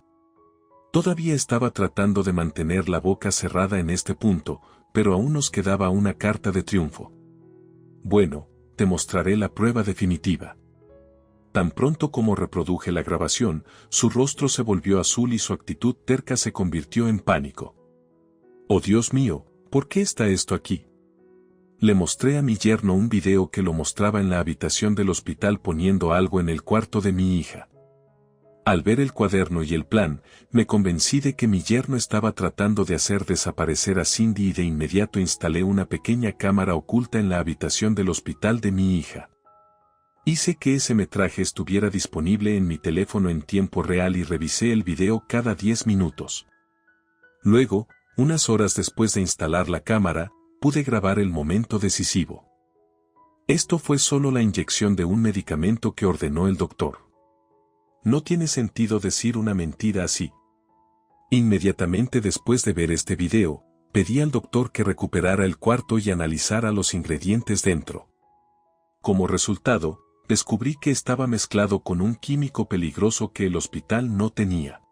Todavía estaba tratando de mantener la boca cerrada en este punto, pero aún nos quedaba una carta de triunfo. Bueno, te mostraré la prueba definitiva. Tan pronto como reproduje la grabación, su rostro se volvió azul y su actitud terca se convirtió en pánico. Oh Dios mío, ¿por qué está esto aquí? Le mostré a mi yerno un video que lo mostraba en la habitación del hospital poniendo algo en el cuarto de mi hija. Al ver el cuaderno y el plan, me convencí de que mi yerno estaba tratando de hacer desaparecer a Cindy y de inmediato instalé una pequeña cámara oculta en la habitación del hospital de mi hija. Hice que ese metraje estuviera disponible en mi teléfono en tiempo real y revisé el video cada 10 minutos. Luego, unas horas después de instalar la cámara, pude grabar el momento decisivo. Esto fue solo la inyección de un medicamento que ordenó el doctor. No tiene sentido decir una mentira así. Inmediatamente después de ver este video, pedí al doctor que recuperara el cuarto y analizara los ingredientes dentro. Como resultado, descubrí que estaba mezclado con un químico peligroso que el hospital no tenía.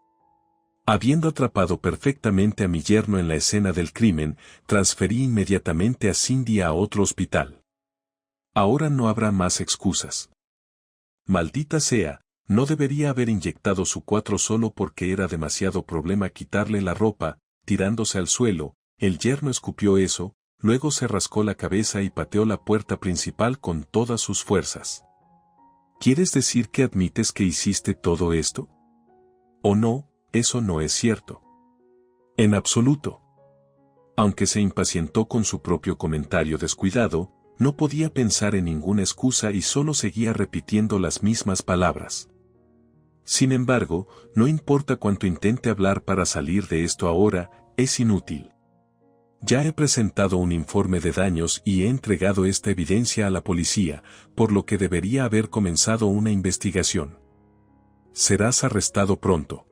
Habiendo atrapado perfectamente a mi yerno en la escena del crimen, transferí inmediatamente a Cindy a otro hospital. Ahora no habrá más excusas. Maldita sea, no debería haber inyectado su 4 solo porque era demasiado problema quitarle la ropa, tirándose al suelo, el yerno escupió eso, luego se rascó la cabeza y pateó la puerta principal con todas sus fuerzas. ¿Quieres decir que admites que hiciste todo esto? ¿O no, eso no es cierto. En absoluto. Aunque se impacientó con su propio comentario descuidado, no podía pensar en ninguna excusa y solo seguía repitiendo las mismas palabras. Sin embargo, no importa cuánto intente hablar para salir de esto ahora, es inútil. Ya he presentado un informe de daños y he entregado esta evidencia a la policía, por lo que debería haber comenzado una investigación. Serás arrestado pronto.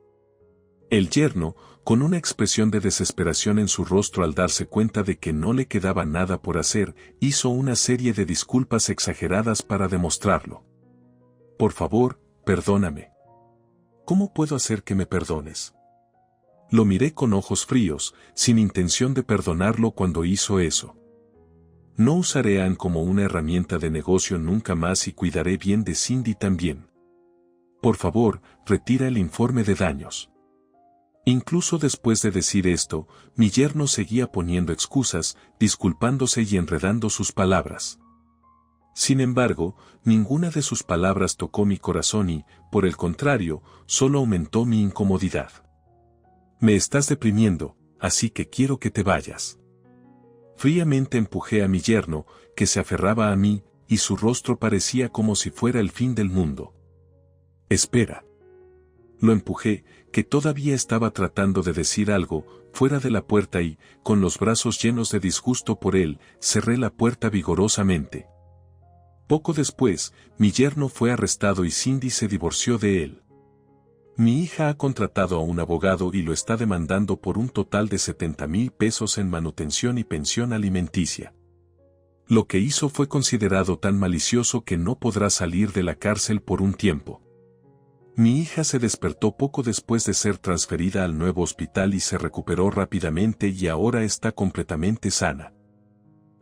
El yerno, con una expresión de desesperación en su rostro al darse cuenta de que no le quedaba nada por hacer, hizo una serie de disculpas exageradas para demostrarlo. Por favor, perdóname. ¿Cómo puedo hacer que me perdones? Lo miré con ojos fríos, sin intención de perdonarlo cuando hizo eso. No usaré a Ann como una herramienta de negocio nunca más y cuidaré bien de Cindy también. Por favor, retira el informe de daños. Incluso después de decir esto, mi yerno seguía poniendo excusas, disculpándose y enredando sus palabras. Sin embargo, ninguna de sus palabras tocó mi corazón y, por el contrario, solo aumentó mi incomodidad. Me estás deprimiendo, así que quiero que te vayas. Fríamente empujé a mi yerno, que se aferraba a mí, y su rostro parecía como si fuera el fin del mundo. Espera. Lo empujé, que todavía estaba tratando de decir algo, fuera de la puerta y, con los brazos llenos de disgusto por él, cerré la puerta vigorosamente. Poco después, mi yerno fue arrestado y Cindy se divorció de él. Mi hija ha contratado a un abogado y lo está demandando por un total de 70,000 pesos en manutención y pensión alimenticia. Lo que hizo fue considerado tan malicioso que no podrá salir de la cárcel por un tiempo. Mi hija se despertó poco después de ser transferida al nuevo hospital y se recuperó rápidamente y ahora está completamente sana.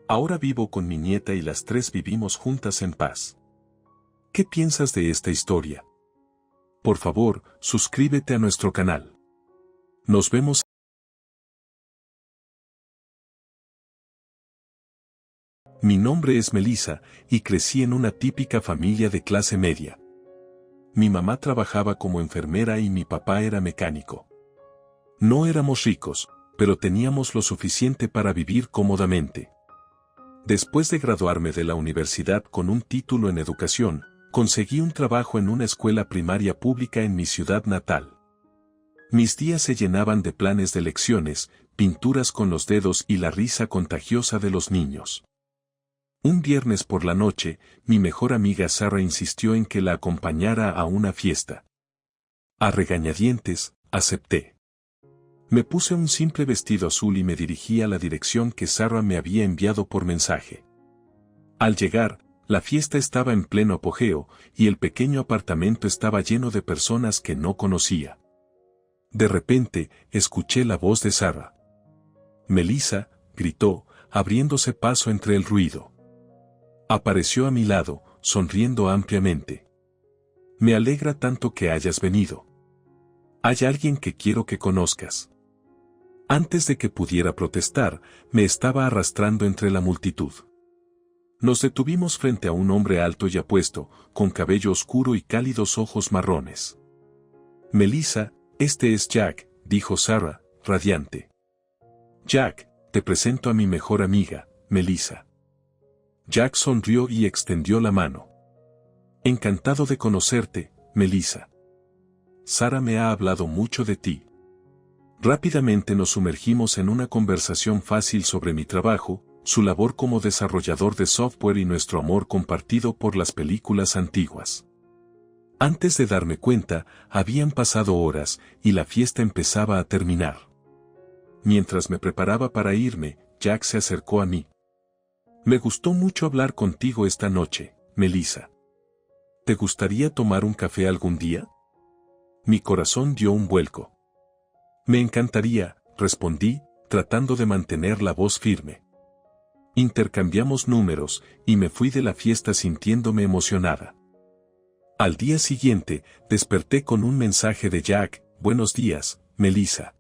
Ahora vivo con mi nieta y las tres vivimos juntas en paz. ¿Qué piensas de esta historia? Por favor, suscríbete a nuestro canal. Nos vemos. Mi nombre es Melissa, y crecí en una típica familia de clase media. Mi mamá trabajaba como enfermera y mi papá era mecánico. No éramos ricos, pero teníamos lo suficiente para vivir cómodamente. Después de graduarme de la universidad con un título en educación, conseguí un trabajo en una escuela primaria pública en mi ciudad natal. Mis días se llenaban de planes de lecciones, pinturas con los dedos y la risa contagiosa de los niños. Un viernes por la noche, mi mejor amiga Sarah insistió en que la acompañara a una fiesta. A regañadientes, acepté. Me puse un simple vestido azul y me dirigí a la dirección que Sarah me había enviado por mensaje. Al llegar, la fiesta estaba en pleno apogeo, y el pequeño apartamento estaba lleno de personas que no conocía. De repente, escuché la voz de Sarah. Melissa, gritó, abriéndose paso entre el ruido. Apareció a mi lado, sonriendo ampliamente. Me alegra tanto que hayas venido. Hay alguien que quiero que conozcas. Antes de que pudiera protestar, me estaba arrastrando entre la multitud. Nos detuvimos frente a un hombre alto y apuesto, con cabello oscuro y cálidos ojos marrones. Melissa, este es Jack, dijo Sarah, radiante. Jack, te presento a mi mejor amiga, Melissa. Jack sonrió y extendió la mano. Encantado de conocerte, Melissa. Sarah me ha hablado mucho de ti. Rápidamente nos sumergimos en una conversación fácil sobre mi trabajo, su labor como desarrollador de software y nuestro amor compartido por las películas antiguas. Antes de darme cuenta, habían pasado horas y la fiesta empezaba a terminar. Mientras me preparaba para irme, Jack se acercó a mí. Me gustó mucho hablar contigo esta noche, Melissa. ¿Te gustaría tomar un café algún día? Mi corazón dio un vuelco. Me encantaría, respondí, tratando de mantener la voz firme. Intercambiamos números, y me fui de la fiesta sintiéndome emocionada. Al día siguiente, desperté con un mensaje de Jack: buenos días, Melissa.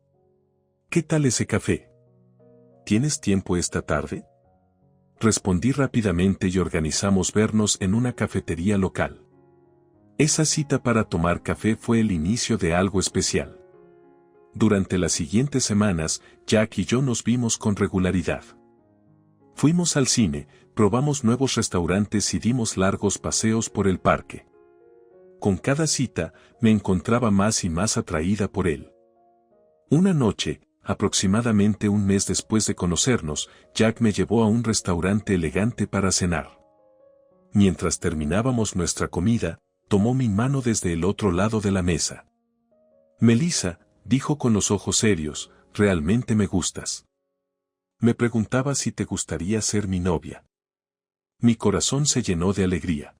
¿Qué tal ese café? ¿Tienes tiempo esta tarde? Respondí rápidamente y organizamos vernos en una cafetería local. Esa cita para tomar café fue el inicio de algo especial. Durante las siguientes semanas, Jack y yo nos vimos con regularidad. Fuimos al cine, probamos nuevos restaurantes y dimos largos paseos por el parque. Con cada cita, me encontraba más y más atraída por él. Una noche, aproximadamente un mes después de conocernos, Jack me llevó a un restaurante elegante para cenar. Mientras terminábamos nuestra comida, tomó mi mano desde el otro lado de la mesa. «Melissa», dijo con los ojos serios, «realmente me gustas». Me preguntaba si te gustaría ser mi novia. Mi corazón se llenó de alegría.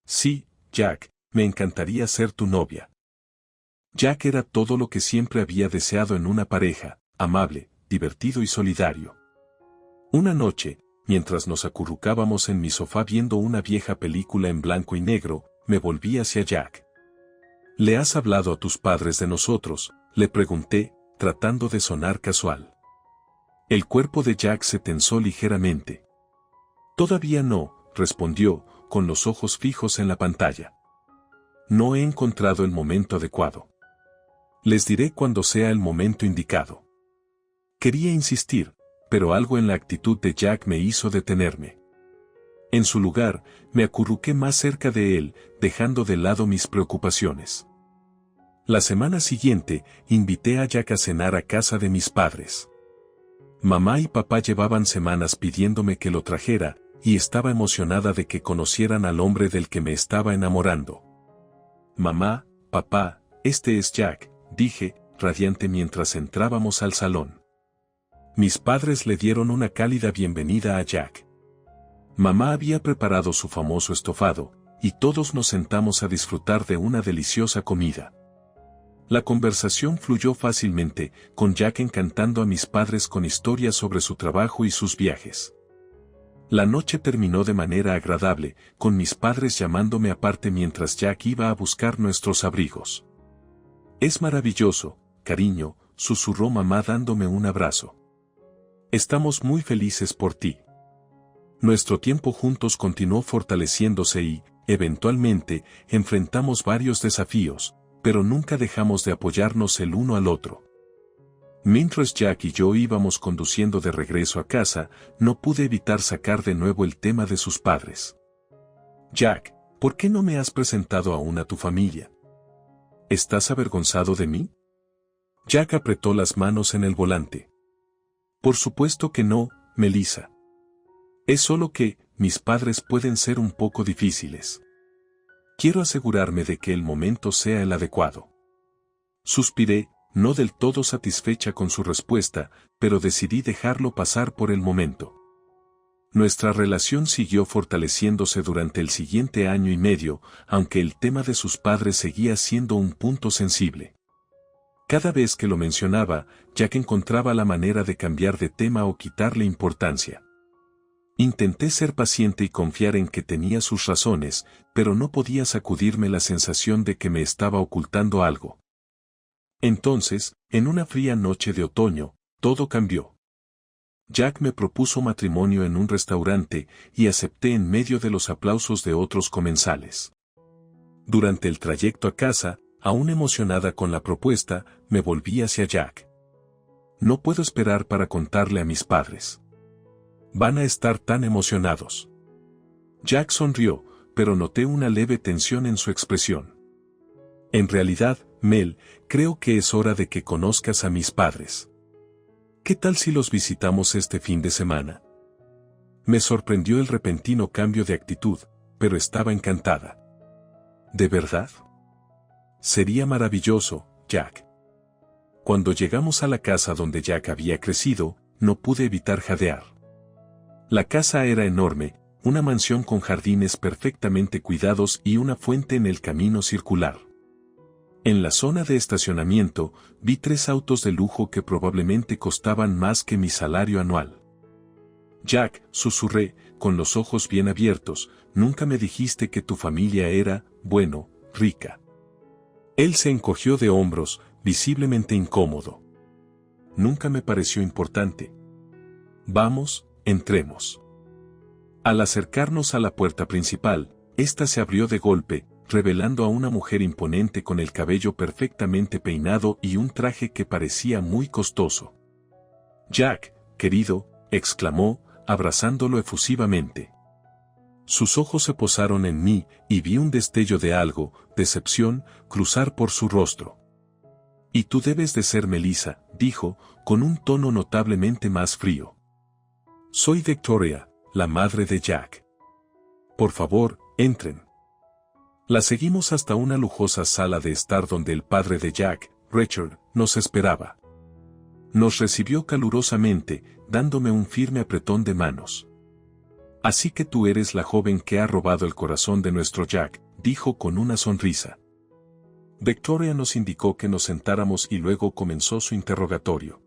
«Sí, Jack, me encantaría ser tu novia». Jack era todo lo que siempre había deseado en una pareja, amable, divertido y solidario. Una noche, mientras nos acurrucábamos en mi sofá viendo una vieja película en blanco y negro, me volví hacia Jack. «¿Le has hablado a tus padres de nosotros?», le pregunté, tratando de sonar casual. El cuerpo de Jack se tensó ligeramente. «Todavía no», respondió, con los ojos fijos en la pantalla. «No he encontrado el momento adecuado. Les diré cuando sea el momento indicado». Quería insistir, pero algo en la actitud de Jack me hizo detenerme. En su lugar, me acurruqué más cerca de él, dejando de lado mis preocupaciones. La semana siguiente, invité a Jack a cenar a casa de mis padres. Mamá y papá llevaban semanas pidiéndome que lo trajera, y estaba emocionada de que conocieran al hombre del que me estaba enamorando. «Mamá, papá, este es Jack», dije, radiante mientras entrábamos al salón. Mis padres le dieron una cálida bienvenida a Jack. Mamá había preparado su famoso estofado, y todos nos sentamos a disfrutar de una deliciosa comida. La conversación fluyó fácilmente, con Jack encantando a mis padres con historias sobre su trabajo y sus viajes. La noche terminó de manera agradable, con mis padres llamándome aparte mientras Jack iba a buscar nuestros abrigos. «Es maravilloso, cariño», susurró mamá dándome un abrazo. «Estamos muy felices por ti». Nuestro tiempo juntos continuó fortaleciéndose y, eventualmente, enfrentamos varios desafíos, pero nunca dejamos de apoyarnos el uno al otro. Mientras Jack y yo íbamos conduciendo de regreso a casa, no pude evitar sacar de nuevo el tema de sus padres. «Jack, ¿por qué no me has presentado aún a tu familia? ¿Estás avergonzado de mí?». Jack apretó las manos en el volante. «Por supuesto que no, Melissa. Es solo que, mis padres pueden ser un poco difíciles. Quiero asegurarme de que el momento sea el adecuado». Suspiré, no del todo satisfecha con su respuesta, pero decidí dejarlo pasar por el momento. Nuestra relación siguió fortaleciéndose durante el siguiente año y medio, aunque el tema de sus padres seguía siendo un punto sensible. Cada vez que lo mencionaba, Jack encontraba la manera de cambiar de tema o quitarle importancia. Intenté ser paciente y confiar en que tenía sus razones, pero no podía sacudirme la sensación de que me estaba ocultando algo. Entonces, en una fría noche de otoño, todo cambió. Jack me propuso matrimonio en un restaurante y acepté en medio de los aplausos de otros comensales. Durante el trayecto a casa, aún emocionada con la propuesta, me volví hacia Jack. «No puedo esperar para contarle a mis padres. Van a estar tan emocionados». Jack sonrió, pero noté una leve tensión en su expresión. «En realidad, Mel, creo que es hora de que conozcas a mis padres. ¿Qué tal si los visitamos este fin de semana?». Me sorprendió el repentino cambio de actitud, pero estaba encantada. «¿De verdad?». «Sería maravilloso, Jack». Cuando llegamos a la casa donde Jack había crecido, no pude evitar jadear. La casa era enorme, una mansión con jardines perfectamente cuidados y una fuente en el camino circular. En la zona de estacionamiento, vi 3 autos de lujo que probablemente costaban más que mi salario anual. «Jack», susurré, con los ojos bien abiertos, «nunca me dijiste que tu familia era, bueno, rica». Él se encogió de hombros, visiblemente incómodo. «Nunca me pareció importante». «Vamos, entremos». Al acercarnos a la puerta principal, esta se abrió de golpe, revelando a una mujer imponente con el cabello perfectamente peinado y un traje que parecía muy costoso. «Jack, querido», exclamó, abrazándolo efusivamente. Sus ojos se posaron en mí y vi un destello de algo, decepción, cruzar por su rostro. «Y tú debes de ser Melissa», dijo, con un tono notablemente más frío. «Soy Victoria, la madre de Jack. Por favor, entren». La seguimos hasta una lujosa sala de estar donde el padre de Jack, Richard, nos esperaba. Nos recibió calurosamente, dándome un firme apretón de manos. «Así que tú eres la joven que ha robado el corazón de nuestro Jack», dijo con una sonrisa. Victoria nos indicó que nos sentáramos y luego comenzó su interrogatorio.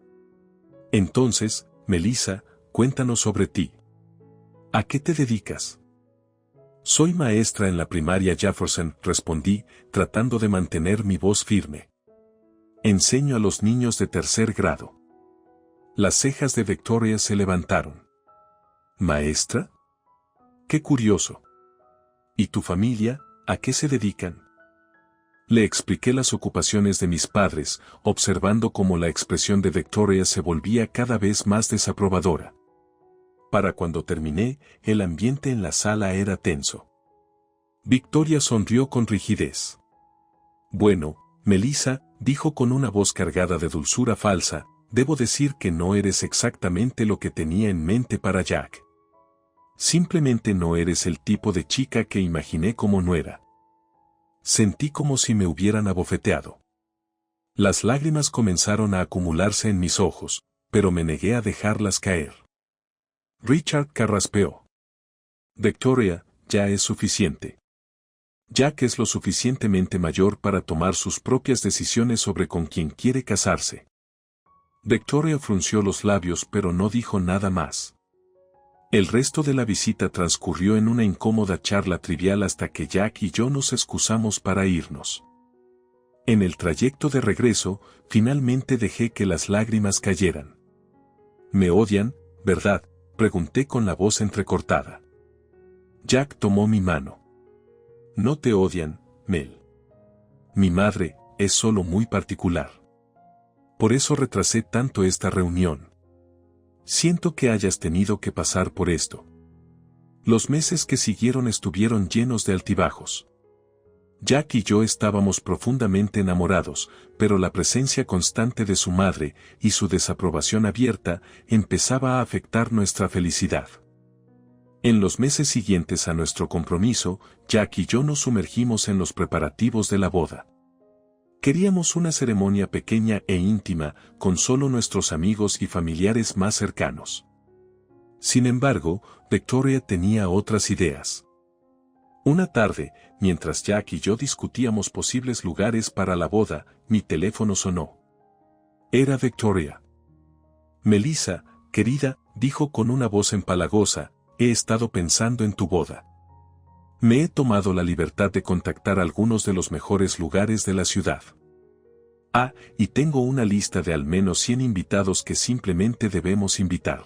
«Entonces, Melissa, cuéntanos sobre ti. ¿A qué te dedicas?» «Soy maestra en la primaria Jefferson», respondí, tratando de mantener mi voz firme. «Enseño a los niños de tercer grado». Las cejas de Victoria se levantaron. «¿Maestra? Qué curioso. ¿Y tu familia, a qué se dedican?» Le expliqué las ocupaciones de mis padres, observando cómo la expresión de Victoria se volvía cada vez más desaprobadora. Para cuando terminé, el ambiente en la sala era tenso. Victoria sonrió con rigidez. «Bueno, Melissa», dijo con una voz cargada de dulzura falsa, «debo decir que no eres exactamente lo que tenía en mente para Jack. Simplemente no eres el tipo de chica que imaginé como nuera». Sentí como si me hubieran abofeteado. Las lágrimas comenzaron a acumularse en mis ojos, pero me negué a dejarlas caer. Richard carraspeó. «Victoria, ya es suficiente. Jack es lo suficientemente mayor para tomar sus propias decisiones sobre con quién quiere casarse». Victoria frunció los labios pero no dijo nada más. El resto de la visita transcurrió en una incómoda charla trivial hasta que Jack y yo nos excusamos para irnos. En el trayecto de regreso, finalmente dejé que las lágrimas cayeran. «¿Me odian, verdad?», pregunté con la voz entrecortada. Jack tomó mi mano. «No te odian, Mel. Mi madre es solo muy particular. Por eso retrasé tanto esta reunión. Siento que hayas tenido que pasar por esto». Los meses que siguieron estuvieron llenos de altibajos. Jack y yo estábamos profundamente enamorados, pero la presencia constante de su madre y su desaprobación abierta empezaba a afectar nuestra felicidad. En los meses siguientes a nuestro compromiso, Jack y yo nos sumergimos en los preparativos de la boda. Queríamos una ceremonia pequeña e íntima, con solo nuestros amigos y familiares más cercanos. Sin embargo, Victoria tenía otras ideas. Una tarde, mientras Jack y yo discutíamos posibles lugares para la boda, mi teléfono sonó. Era Victoria. «Melissa, querida», dijo con una voz empalagosa, «he estado pensando en tu boda. Me he tomado la libertad de contactar algunos de los mejores lugares de la ciudad. Y tengo una lista de al menos 100 invitados que simplemente debemos invitar».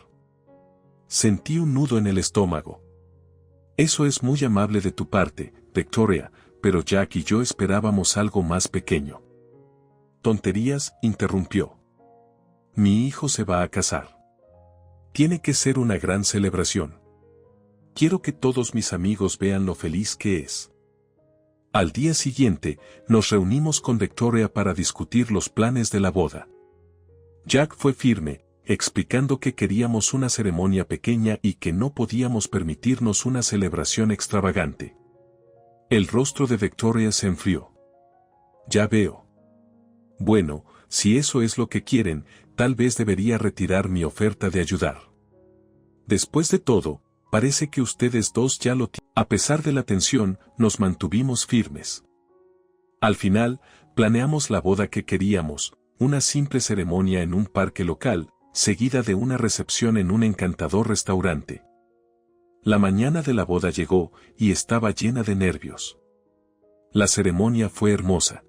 Sentí un nudo en el estómago. «Eso es muy amable de tu parte, Victoria, pero Jack y yo esperábamos algo más pequeño». «Tonterías», interrumpió. «Mi hijo se va a casar. Tiene que ser una gran celebración. Quiero que todos mis amigos vean lo feliz que es». Al día siguiente, nos reunimos con Victoria para discutir los planes de la boda. Jack fue firme, explicando que queríamos una ceremonia pequeña y que no podíamos permitirnos una celebración extravagante. El rostro de Victoria se enfrió. «Ya veo. Bueno, si eso es lo que quieren, tal vez debería retirar mi oferta de ayudar. Después de todo, parece que ustedes dos ya lo tienen». A pesar de la tensión, nos mantuvimos firmes. Al final, planeamos la boda que queríamos, una simple ceremonia en un parque local, seguida de una recepción en un encantador restaurante. La mañana de la boda llegó, y estaba llena de nervios. La ceremonia fue hermosa.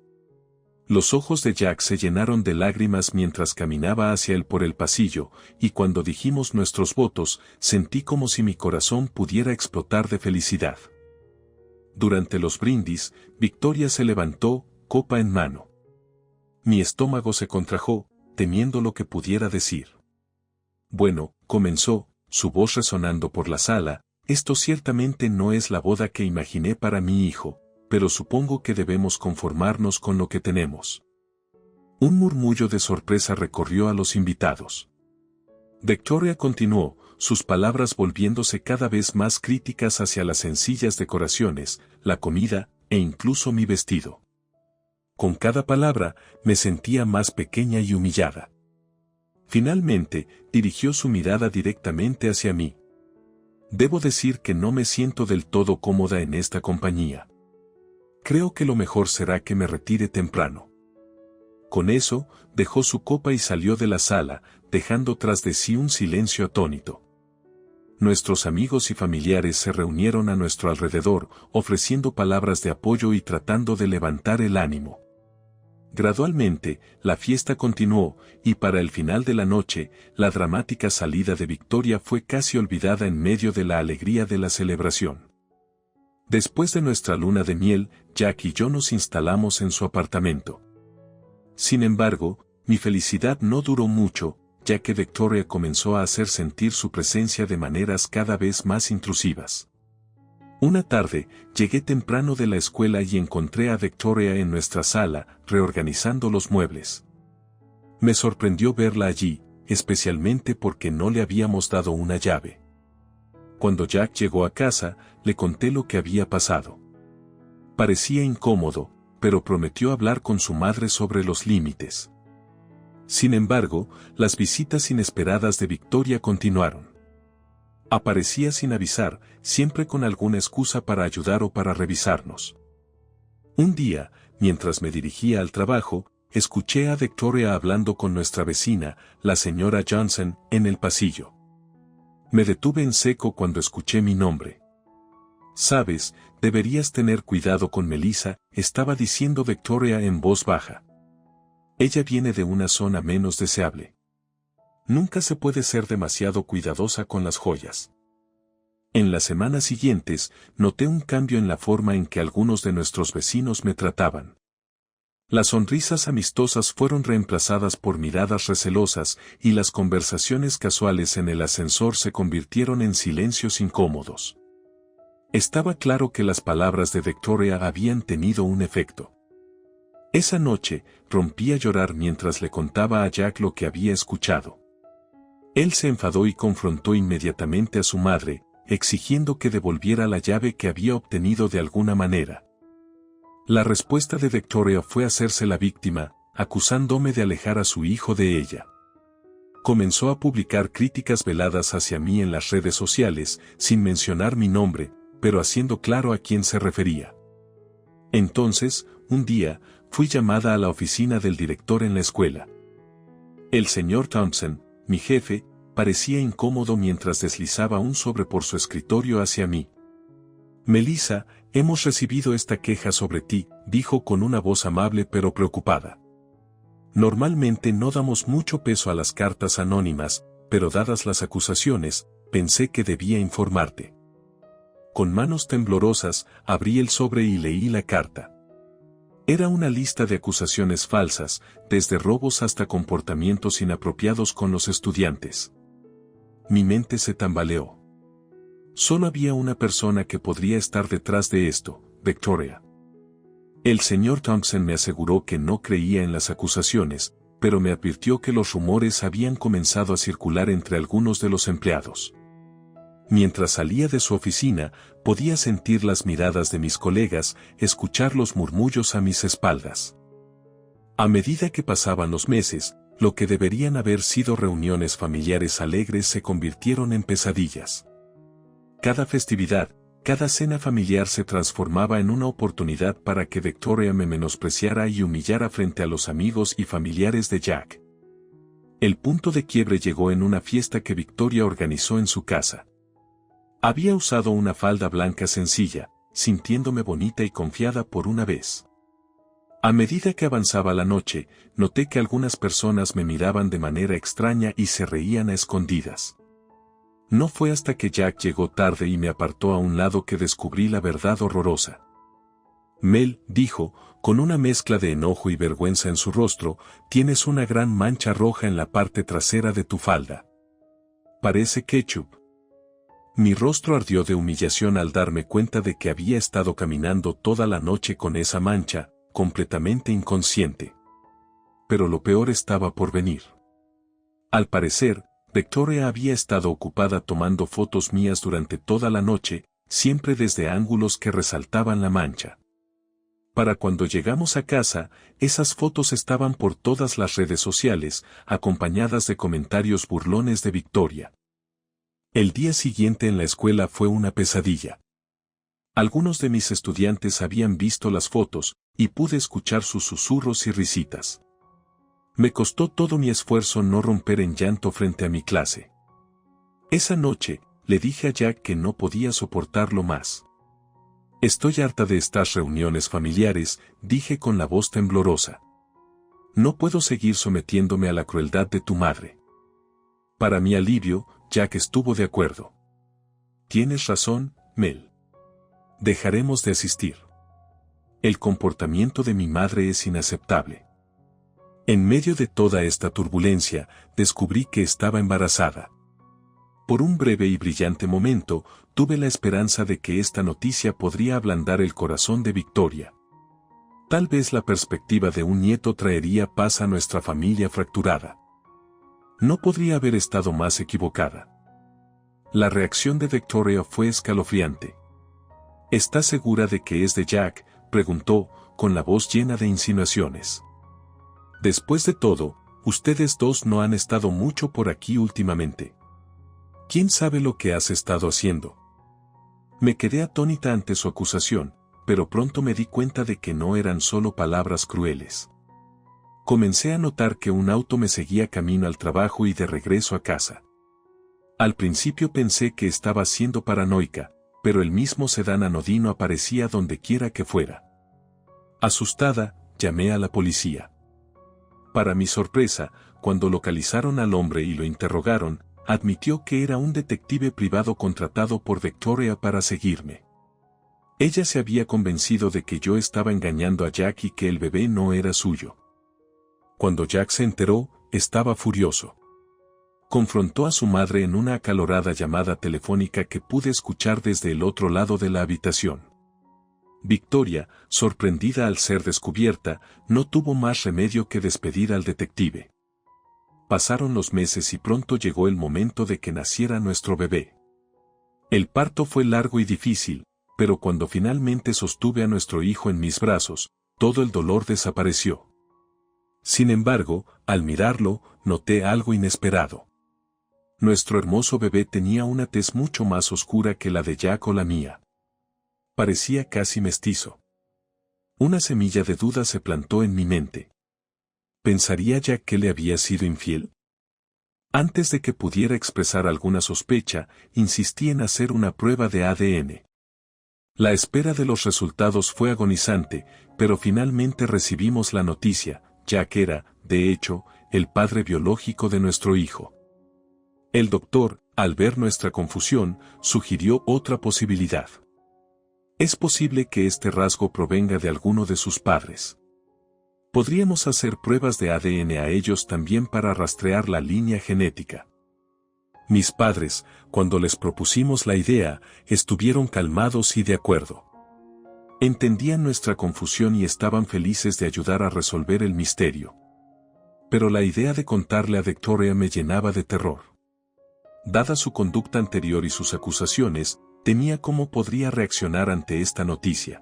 Los ojos de Jack se llenaron de lágrimas mientras caminaba hacia él por el pasillo, y cuando dijimos nuestros votos, sentí como si mi corazón pudiera explotar de felicidad. Durante los brindis, Victoria se levantó, copa en mano. Mi estómago se contrajo, temiendo lo que pudiera decir. Bueno, comenzó, su voz resonando por la sala, esto ciertamente no es la boda que imaginé para mi hijo, pero supongo que debemos conformarnos con lo que tenemos. Un murmullo de sorpresa recorrió a los invitados. Victoria continuó, sus palabras volviéndose cada vez más críticas hacia las sencillas decoraciones, la comida, e incluso mi vestido. Con cada palabra, me sentía más pequeña y humillada. Finalmente, dirigió su mirada directamente hacia mí. Debo decir que no me siento del todo cómoda en esta compañía. Creo que lo mejor será que me retire temprano. Con eso, dejó su copa y salió de la sala, dejando tras de sí un silencio atónito. Nuestros amigos y familiares se reunieron a nuestro alrededor, ofreciendo palabras de apoyo y tratando de levantar el ánimo. Gradualmente, la fiesta continuó, y para el final de la noche, la dramática salida de Victoria fue casi olvidada en medio de la alegría de la celebración. Después de nuestra luna de miel, Jack y yo nos instalamos en su apartamento. Sin embargo, mi felicidad no duró mucho, ya que Victoria comenzó a hacer sentir su presencia de maneras cada vez más intrusivas. Una tarde, llegué temprano de la escuela y encontré a Victoria en nuestra sala, reorganizando los muebles. Me sorprendió verla allí, especialmente porque no le habíamos dado una llave. Cuando Jack llegó a casa, le conté lo que había pasado. Parecía incómodo, pero prometió hablar con su madre sobre los límites. Sin embargo, las visitas inesperadas de Victoria continuaron. Aparecía sin avisar, siempre con alguna excusa para ayudar o para revisarnos. Un día, mientras me dirigía al trabajo, escuché a Victoria hablando con nuestra vecina, la señora Johnson, en el pasillo. Me detuve en seco cuando escuché mi nombre. «Sabes, deberías tener cuidado con Melissa», estaba diciendo Victoria en voz baja. «Ella viene de una zona menos deseable. Nunca se puede ser demasiado cuidadosa con las joyas». En las semanas siguientes, noté un cambio en la forma en que algunos de nuestros vecinos me trataban. Las sonrisas amistosas fueron reemplazadas por miradas recelosas y las conversaciones casuales en el ascensor se convirtieron en silencios incómodos. Estaba claro que las palabras de Victoria habían tenido un efecto. Esa noche, rompí a llorar mientras le contaba a Jack lo que había escuchado. Él se enfadó y confrontó inmediatamente a su madre, exigiendo que devolviera la llave que había obtenido de alguna manera. La respuesta de Victoria fue hacerse la víctima, acusándome de alejar a su hijo de ella. Comenzó a publicar críticas veladas hacia mí en las redes sociales, sin mencionar mi nombre, pero haciendo claro a quién se refería. Entonces, un día, fui llamada a la oficina del director en la escuela. El señor Thompson, mi jefe, parecía incómodo mientras deslizaba un sobre por su escritorio hacia mí. «Melissa, hemos recibido esta queja sobre ti», dijo con una voz amable pero preocupada. Normalmente no damos mucho peso a las cartas anónimas, pero dadas las acusaciones, pensé que debía informarte. Con manos temblorosas, abrí el sobre y leí la carta. Era una lista de acusaciones falsas, desde robos hasta comportamientos inapropiados con los estudiantes. Mi mente se tambaleó. Solo había una persona que podría estar detrás de esto, Victoria. El señor Thompson me aseguró que no creía en las acusaciones, pero me advirtió que los rumores habían comenzado a circular entre algunos de los empleados. Mientras salía de su oficina, podía sentir las miradas de mis colegas, escuchar los murmullos a mis espaldas. A medida que pasaban los meses, lo que deberían haber sido reuniones familiares alegres se convirtieron en pesadillas. Cada festividad, cada cena familiar se transformaba en una oportunidad para que Victoria me menospreciara y humillara frente a los amigos y familiares de Jack. El punto de quiebre llegó en una fiesta que Victoria organizó en su casa. Había usado una falda blanca sencilla, sintiéndome bonita y confiada por una vez. A medida que avanzaba la noche, noté que algunas personas me miraban de manera extraña y se reían a escondidas. No fue hasta que Jack llegó tarde y me apartó a un lado que descubrí la verdad horrorosa. Mel, dijo, con una mezcla de enojo y vergüenza en su rostro, tienes una gran mancha roja en la parte trasera de tu falda. Parece ketchup. Mi rostro ardió de humillación al darme cuenta de que había estado caminando toda la noche con esa mancha, completamente inconsciente. Pero lo peor estaba por venir. Al parecer, Victoria había estado ocupada tomando fotos mías durante toda la noche, siempre desde ángulos que resaltaban la mancha. Para cuando llegamos a casa, esas fotos estaban por todas las redes sociales, acompañadas de comentarios burlones de Victoria. El día siguiente en la escuela fue una pesadilla. Algunos de mis estudiantes habían visto las fotos, y pude escuchar sus susurros y risitas. Me costó todo mi esfuerzo no romper en llanto frente a mi clase. Esa noche, le dije a Jack que no podía soportarlo más. Estoy harta de estas reuniones familiares, dije con la voz temblorosa. No puedo seguir sometiéndome a la crueldad de tu madre. Para mi alivio, Jack estuvo de acuerdo. Tienes razón, Mel. Dejaremos de asistir. El comportamiento de mi madre es inaceptable. En medio de toda esta turbulencia, descubrí que estaba embarazada. Por un breve y brillante momento, tuve la esperanza de que esta noticia podría ablandar el corazón de Victoria. Tal vez la perspectiva de un nieto traería paz a nuestra familia fracturada. No podría haber estado más equivocada. La reacción de Victoria fue escalofriante. ¿Estás segura de que es de Jack?, preguntó, con la voz llena de insinuaciones. Después de todo, ustedes dos no han estado mucho por aquí últimamente. ¿Quién sabe lo que has estado haciendo? Me quedé atónita ante su acusación, pero pronto me di cuenta de que no eran solo palabras crueles. Comencé a notar que un auto me seguía camino al trabajo y de regreso a casa. Al principio pensé que estaba siendo paranoica, pero el mismo sedán anodino aparecía donde quiera que fuera. Asustada, llamé a la policía. Para mi sorpresa, cuando localizaron al hombre y lo interrogaron, admitió que era un detective privado contratado por Victoria para seguirme. Ella se había convencido de que yo estaba engañando a Jack y que el bebé no era suyo. Cuando Jack se enteró, estaba furioso. Confrontó a su madre en una acalorada llamada telefónica que pude escuchar desde el otro lado de la habitación. Victoria, sorprendida al ser descubierta, no tuvo más remedio que despedir al detective. Pasaron los meses y pronto llegó el momento de que naciera nuestro bebé. El parto fue largo y difícil, pero cuando finalmente sostuve a nuestro hijo en mis brazos, todo el dolor desapareció. Sin embargo, al mirarlo, noté algo inesperado. Nuestro hermoso bebé tenía una tez mucho más oscura que la de Jack o la mía. Parecía casi mestizo. Una semilla de duda se plantó en mi mente. ¿Pensaría Jack que le había sido infiel? Antes de que pudiera expresar alguna sospecha, insistí en hacer una prueba de ADN. La espera de los resultados fue agonizante, pero finalmente recibimos la noticia: Jack era, de hecho, el padre biológico de nuestro hijo. El doctor, al ver nuestra confusión, sugirió otra posibilidad. Es posible que este rasgo provenga de alguno de sus padres. Podríamos hacer pruebas de ADN a ellos también para rastrear la línea genética. Mis padres, cuando les propusimos la idea, estuvieron calmados y de acuerdo. Entendían nuestra confusión y estaban felices de ayudar a resolver el misterio. Pero la idea de contarle a Victoria me llenaba de terror. Dada su conducta anterior y sus acusaciones, temía cómo podría reaccionar ante esta noticia.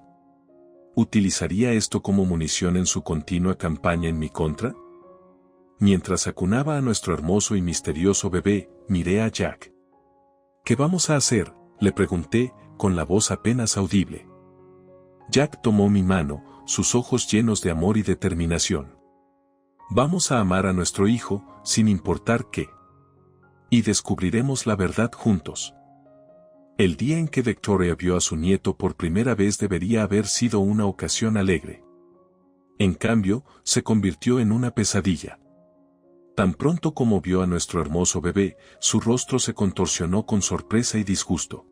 ¿Utilizaría esto como munición en su continua campaña en mi contra? Mientras acunaba a nuestro hermoso y misterioso bebé, miré a Jack. ¿Qué vamos a hacer?, le pregunté, con la voz apenas audible. Jack tomó mi mano, sus ojos llenos de amor y determinación. Vamos a amar a nuestro hijo, sin importar qué. Y descubriremos la verdad juntos. El día en que Victoria vio a su nieto por primera vez debería haber sido una ocasión alegre. En cambio, se convirtió en una pesadilla. Tan pronto como vio a nuestro hermoso bebé, su rostro se contorsionó con sorpresa y disgusto.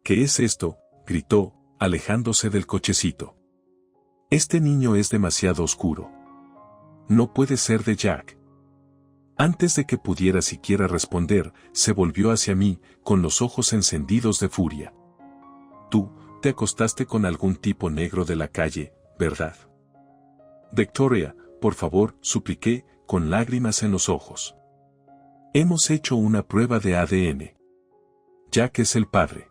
¿Qué es esto?, gritó, alejándose del cochecito. Este niño es demasiado oscuro. No puede ser de Jack. Antes de que pudiera siquiera responder, se volvió hacia mí, con los ojos encendidos de furia. Tú, te acostaste con algún tipo negro de la calle, ¿verdad? Victoria, por favor, supliqué, con lágrimas en los ojos. Hemos hecho una prueba de ADN. Jack es el padre.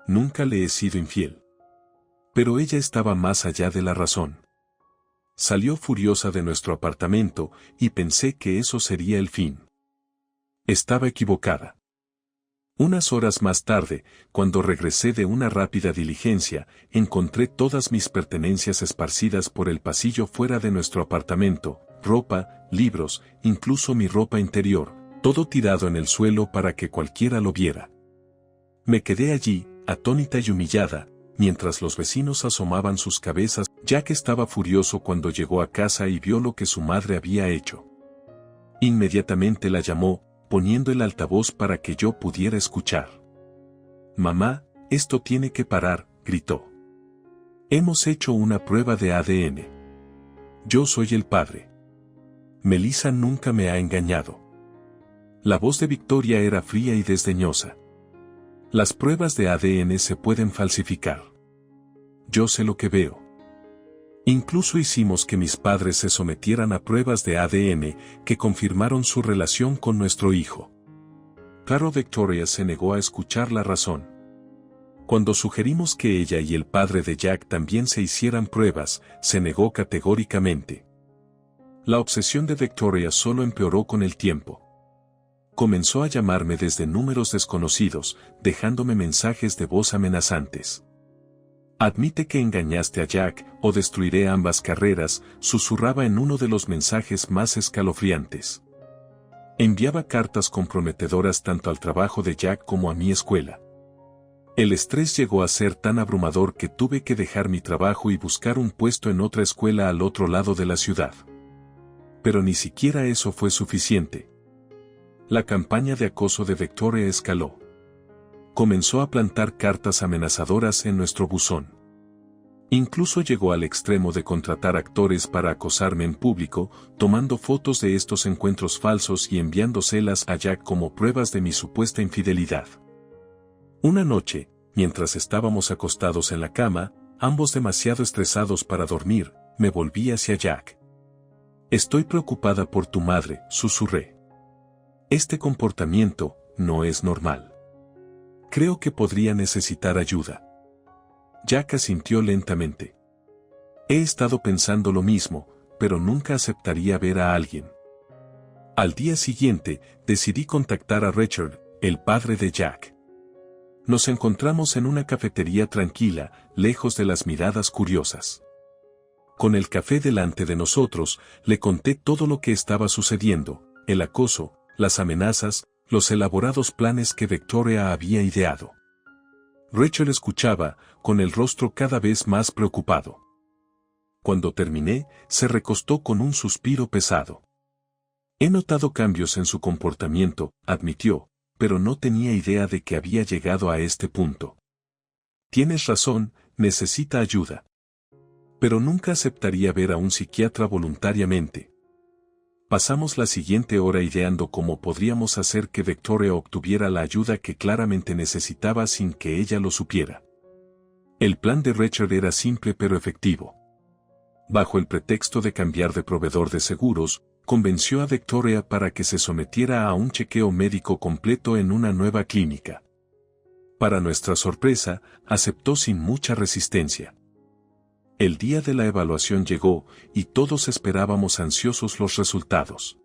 Nunca le he sido infiel. Pero ella estaba más allá de la razón. Salió furiosa de nuestro apartamento y pensé que eso sería el fin. Estaba equivocada. Unas horas más tarde, cuando regresé de una rápida diligencia, encontré todas mis pertenencias esparcidas por el pasillo fuera de nuestro apartamento, ropa, libros, incluso mi ropa interior, todo tirado en el suelo para que cualquiera lo viera. Me quedé allí, atónita y humillada, mientras los vecinos asomaban sus cabezas. Jack estaba furioso cuando llegó a casa y vio lo que su madre había hecho. Inmediatamente la llamó, poniendo el altavoz para que yo pudiera escuchar. «Mamá, esto tiene que parar», gritó. «Hemos hecho una prueba de ADN. Yo soy el padre. Melissa nunca me ha engañado». La voz de Victoria era fría y desdeñosa. «Las pruebas de ADN se pueden falsificar. Yo sé lo que veo. Incluso hicimos que mis padres se sometieran a pruebas de ADN que confirmaron su relación con nuestro hijo». Claro, Victoria se negó a escuchar la razón. Cuando sugerimos que ella y el padre de Jack también se hicieran pruebas, se negó categóricamente. La obsesión de Victoria solo empeoró con el tiempo. Comenzó a llamarme desde números desconocidos, dejándome mensajes de voz amenazantes. «Admite que engañaste a Jack, o destruiré ambas carreras», susurraba en uno de los mensajes más escalofriantes. Enviaba cartas comprometedoras tanto al trabajo de Jack como a mi escuela. El estrés llegó a ser tan abrumador que tuve que dejar mi trabajo y buscar un puesto en otra escuela al otro lado de la ciudad. Pero ni siquiera eso fue suficiente. La campaña de acoso de Victoria escaló. Comenzó a plantar cartas amenazadoras en nuestro buzón. Incluso llegó al extremo de contratar actores para acosarme en público, tomando fotos de estos encuentros falsos y enviándoselas a Jack como pruebas de mi supuesta infidelidad. Una noche, mientras estábamos acostados en la cama, ambos demasiado estresados para dormir, me volví hacia Jack. «Estoy preocupada por tu madre», susurré. «Este comportamiento no es normal. Creo que podría necesitar ayuda». Jack asintió lentamente. «He estado pensando lo mismo, pero nunca aceptaría ver a alguien». Al día siguiente, decidí contactar a Richard, el padre de Jack. Nos encontramos en una cafetería tranquila, lejos de las miradas curiosas. Con el café delante de nosotros, le conté todo lo que estaba sucediendo, el acoso, las amenazas, los elaborados planes que Victoria había ideado. Rachel escuchaba, con el rostro cada vez más preocupado. Cuando terminé, se recostó con un suspiro pesado. «He notado cambios en su comportamiento», admitió, «pero no tenía idea de que había llegado a este punto». «Tienes razón, necesita ayuda. Pero nunca aceptaría ver a un psiquiatra voluntariamente». Pasamos la siguiente hora ideando cómo podríamos hacer que Victoria obtuviera la ayuda que claramente necesitaba sin que ella lo supiera. El plan de Richard era simple pero efectivo. Bajo el pretexto de cambiar de proveedor de seguros, convenció a Victoria para que se sometiera a un chequeo médico completo en una nueva clínica. Para nuestra sorpresa, aceptó sin mucha resistencia. El día de la evaluación llegó, y todos esperábamos ansiosos los resultados.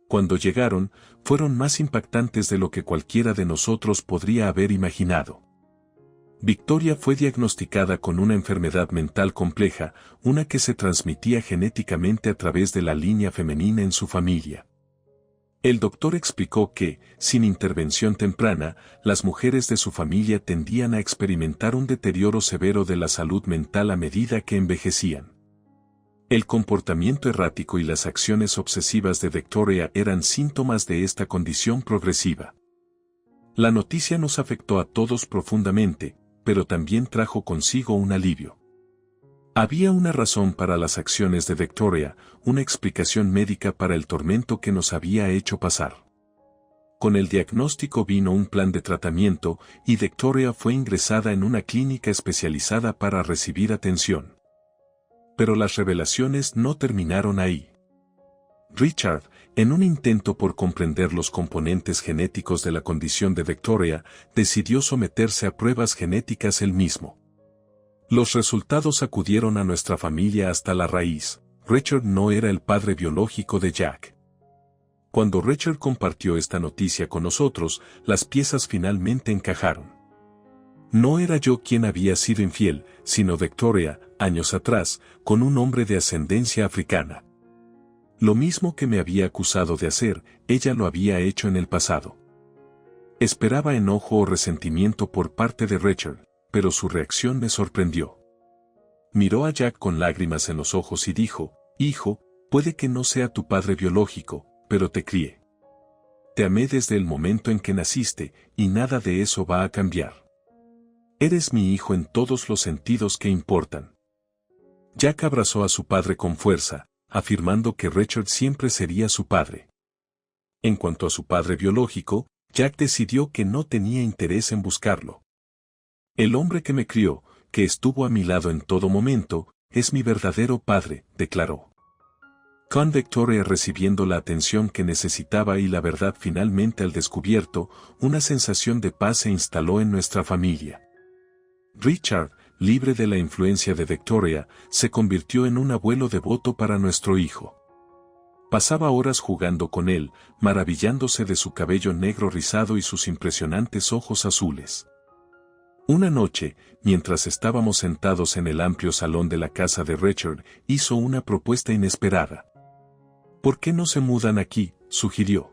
Cuando llegaron, fueron más impactantes de lo que cualquiera de nosotros podría haber imaginado. Victoria fue diagnosticada con una enfermedad mental compleja, una que se transmitía genéticamente a través de la línea femenina en su familia. El doctor explicó que, sin intervención temprana, las mujeres de su familia tendían a experimentar un deterioro severo de la salud mental a medida que envejecían. El comportamiento errático y las acciones obsesivas de Victoria eran síntomas de esta condición progresiva. La noticia nos afectó a todos profundamente, pero también trajo consigo un alivio. Había una razón para las acciones de Victoria, una explicación médica para el tormento que nos había hecho pasar. Con el diagnóstico vino un plan de tratamiento y Victoria fue ingresada en una clínica especializada para recibir atención. Pero las revelaciones no terminaron ahí. Richard, en un intento por comprender los componentes genéticos de la condición de Victoria, decidió someterse a pruebas genéticas él mismo. Los resultados sacudieron a nuestra familia hasta la raíz. Richard no era el padre biológico de Jack. Cuando Richard compartió esta noticia con nosotros, las piezas finalmente encajaron. No era yo quien había sido infiel, sino Victoria, años atrás, con un hombre de ascendencia africana. Lo mismo que me había acusado de hacer, ella lo había hecho en el pasado. Esperaba enojo o resentimiento por parte de Richard, pero su reacción me sorprendió. Miró a Jack con lágrimas en los ojos y dijo: «Hijo, puede que no sea tu padre biológico, pero te crié. Te amé desde el momento en que naciste, y nada de eso va a cambiar. Eres mi hijo en todos los sentidos que importan». Jack abrazó a su padre con fuerza, afirmando que Richard siempre sería su padre. En cuanto a su padre biológico, Jack decidió que no tenía interés en buscarlo. «El hombre que me crió, que estuvo a mi lado en todo momento, es mi verdadero padre», declaró. Con Victoria recibiendo la atención que necesitaba y la verdad finalmente al descubierto, una sensación de paz se instaló en nuestra familia. Richard, libre de la influencia de Victoria, se convirtió en un abuelo devoto para nuestro hijo. Pasaba horas jugando con él, maravillándose de su cabello negro rizado y sus impresionantes ojos azules. Una noche, mientras estábamos sentados en el amplio salón de la casa de Richard, hizo una propuesta inesperada. «¿Por qué no se mudan aquí?», sugirió.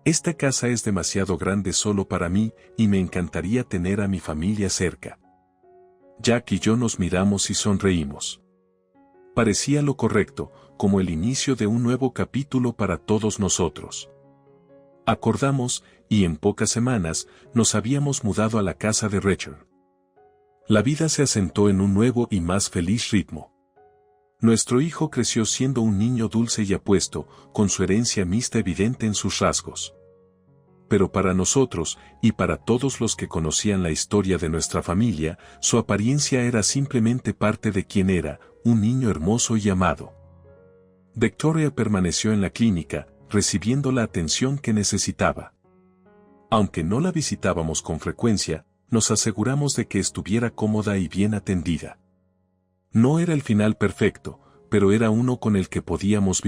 «Esta casa es demasiado grande solo para mí y me encantaría tener a mi familia cerca». Jack y yo nos miramos y sonreímos. Parecía lo correcto, como el inicio de un nuevo capítulo para todos nosotros. Acordamos, y en pocas semanas, nos habíamos mudado a la casa de Richard. La vida se asentó en un nuevo y más feliz ritmo. Nuestro hijo creció siendo un niño dulce y apuesto, con su herencia mixta evidente en sus rasgos. Pero para nosotros, y para todos los que conocían la historia de nuestra familia, su apariencia era simplemente parte de quien era, un niño hermoso y amado. Victoria permaneció en la clínica, recibiendo la atención que necesitaba. Aunque no la visitábamos con frecuencia, nos aseguramos de que estuviera cómoda y bien atendida. No era el final perfecto, pero era uno con el que podíamos vivir.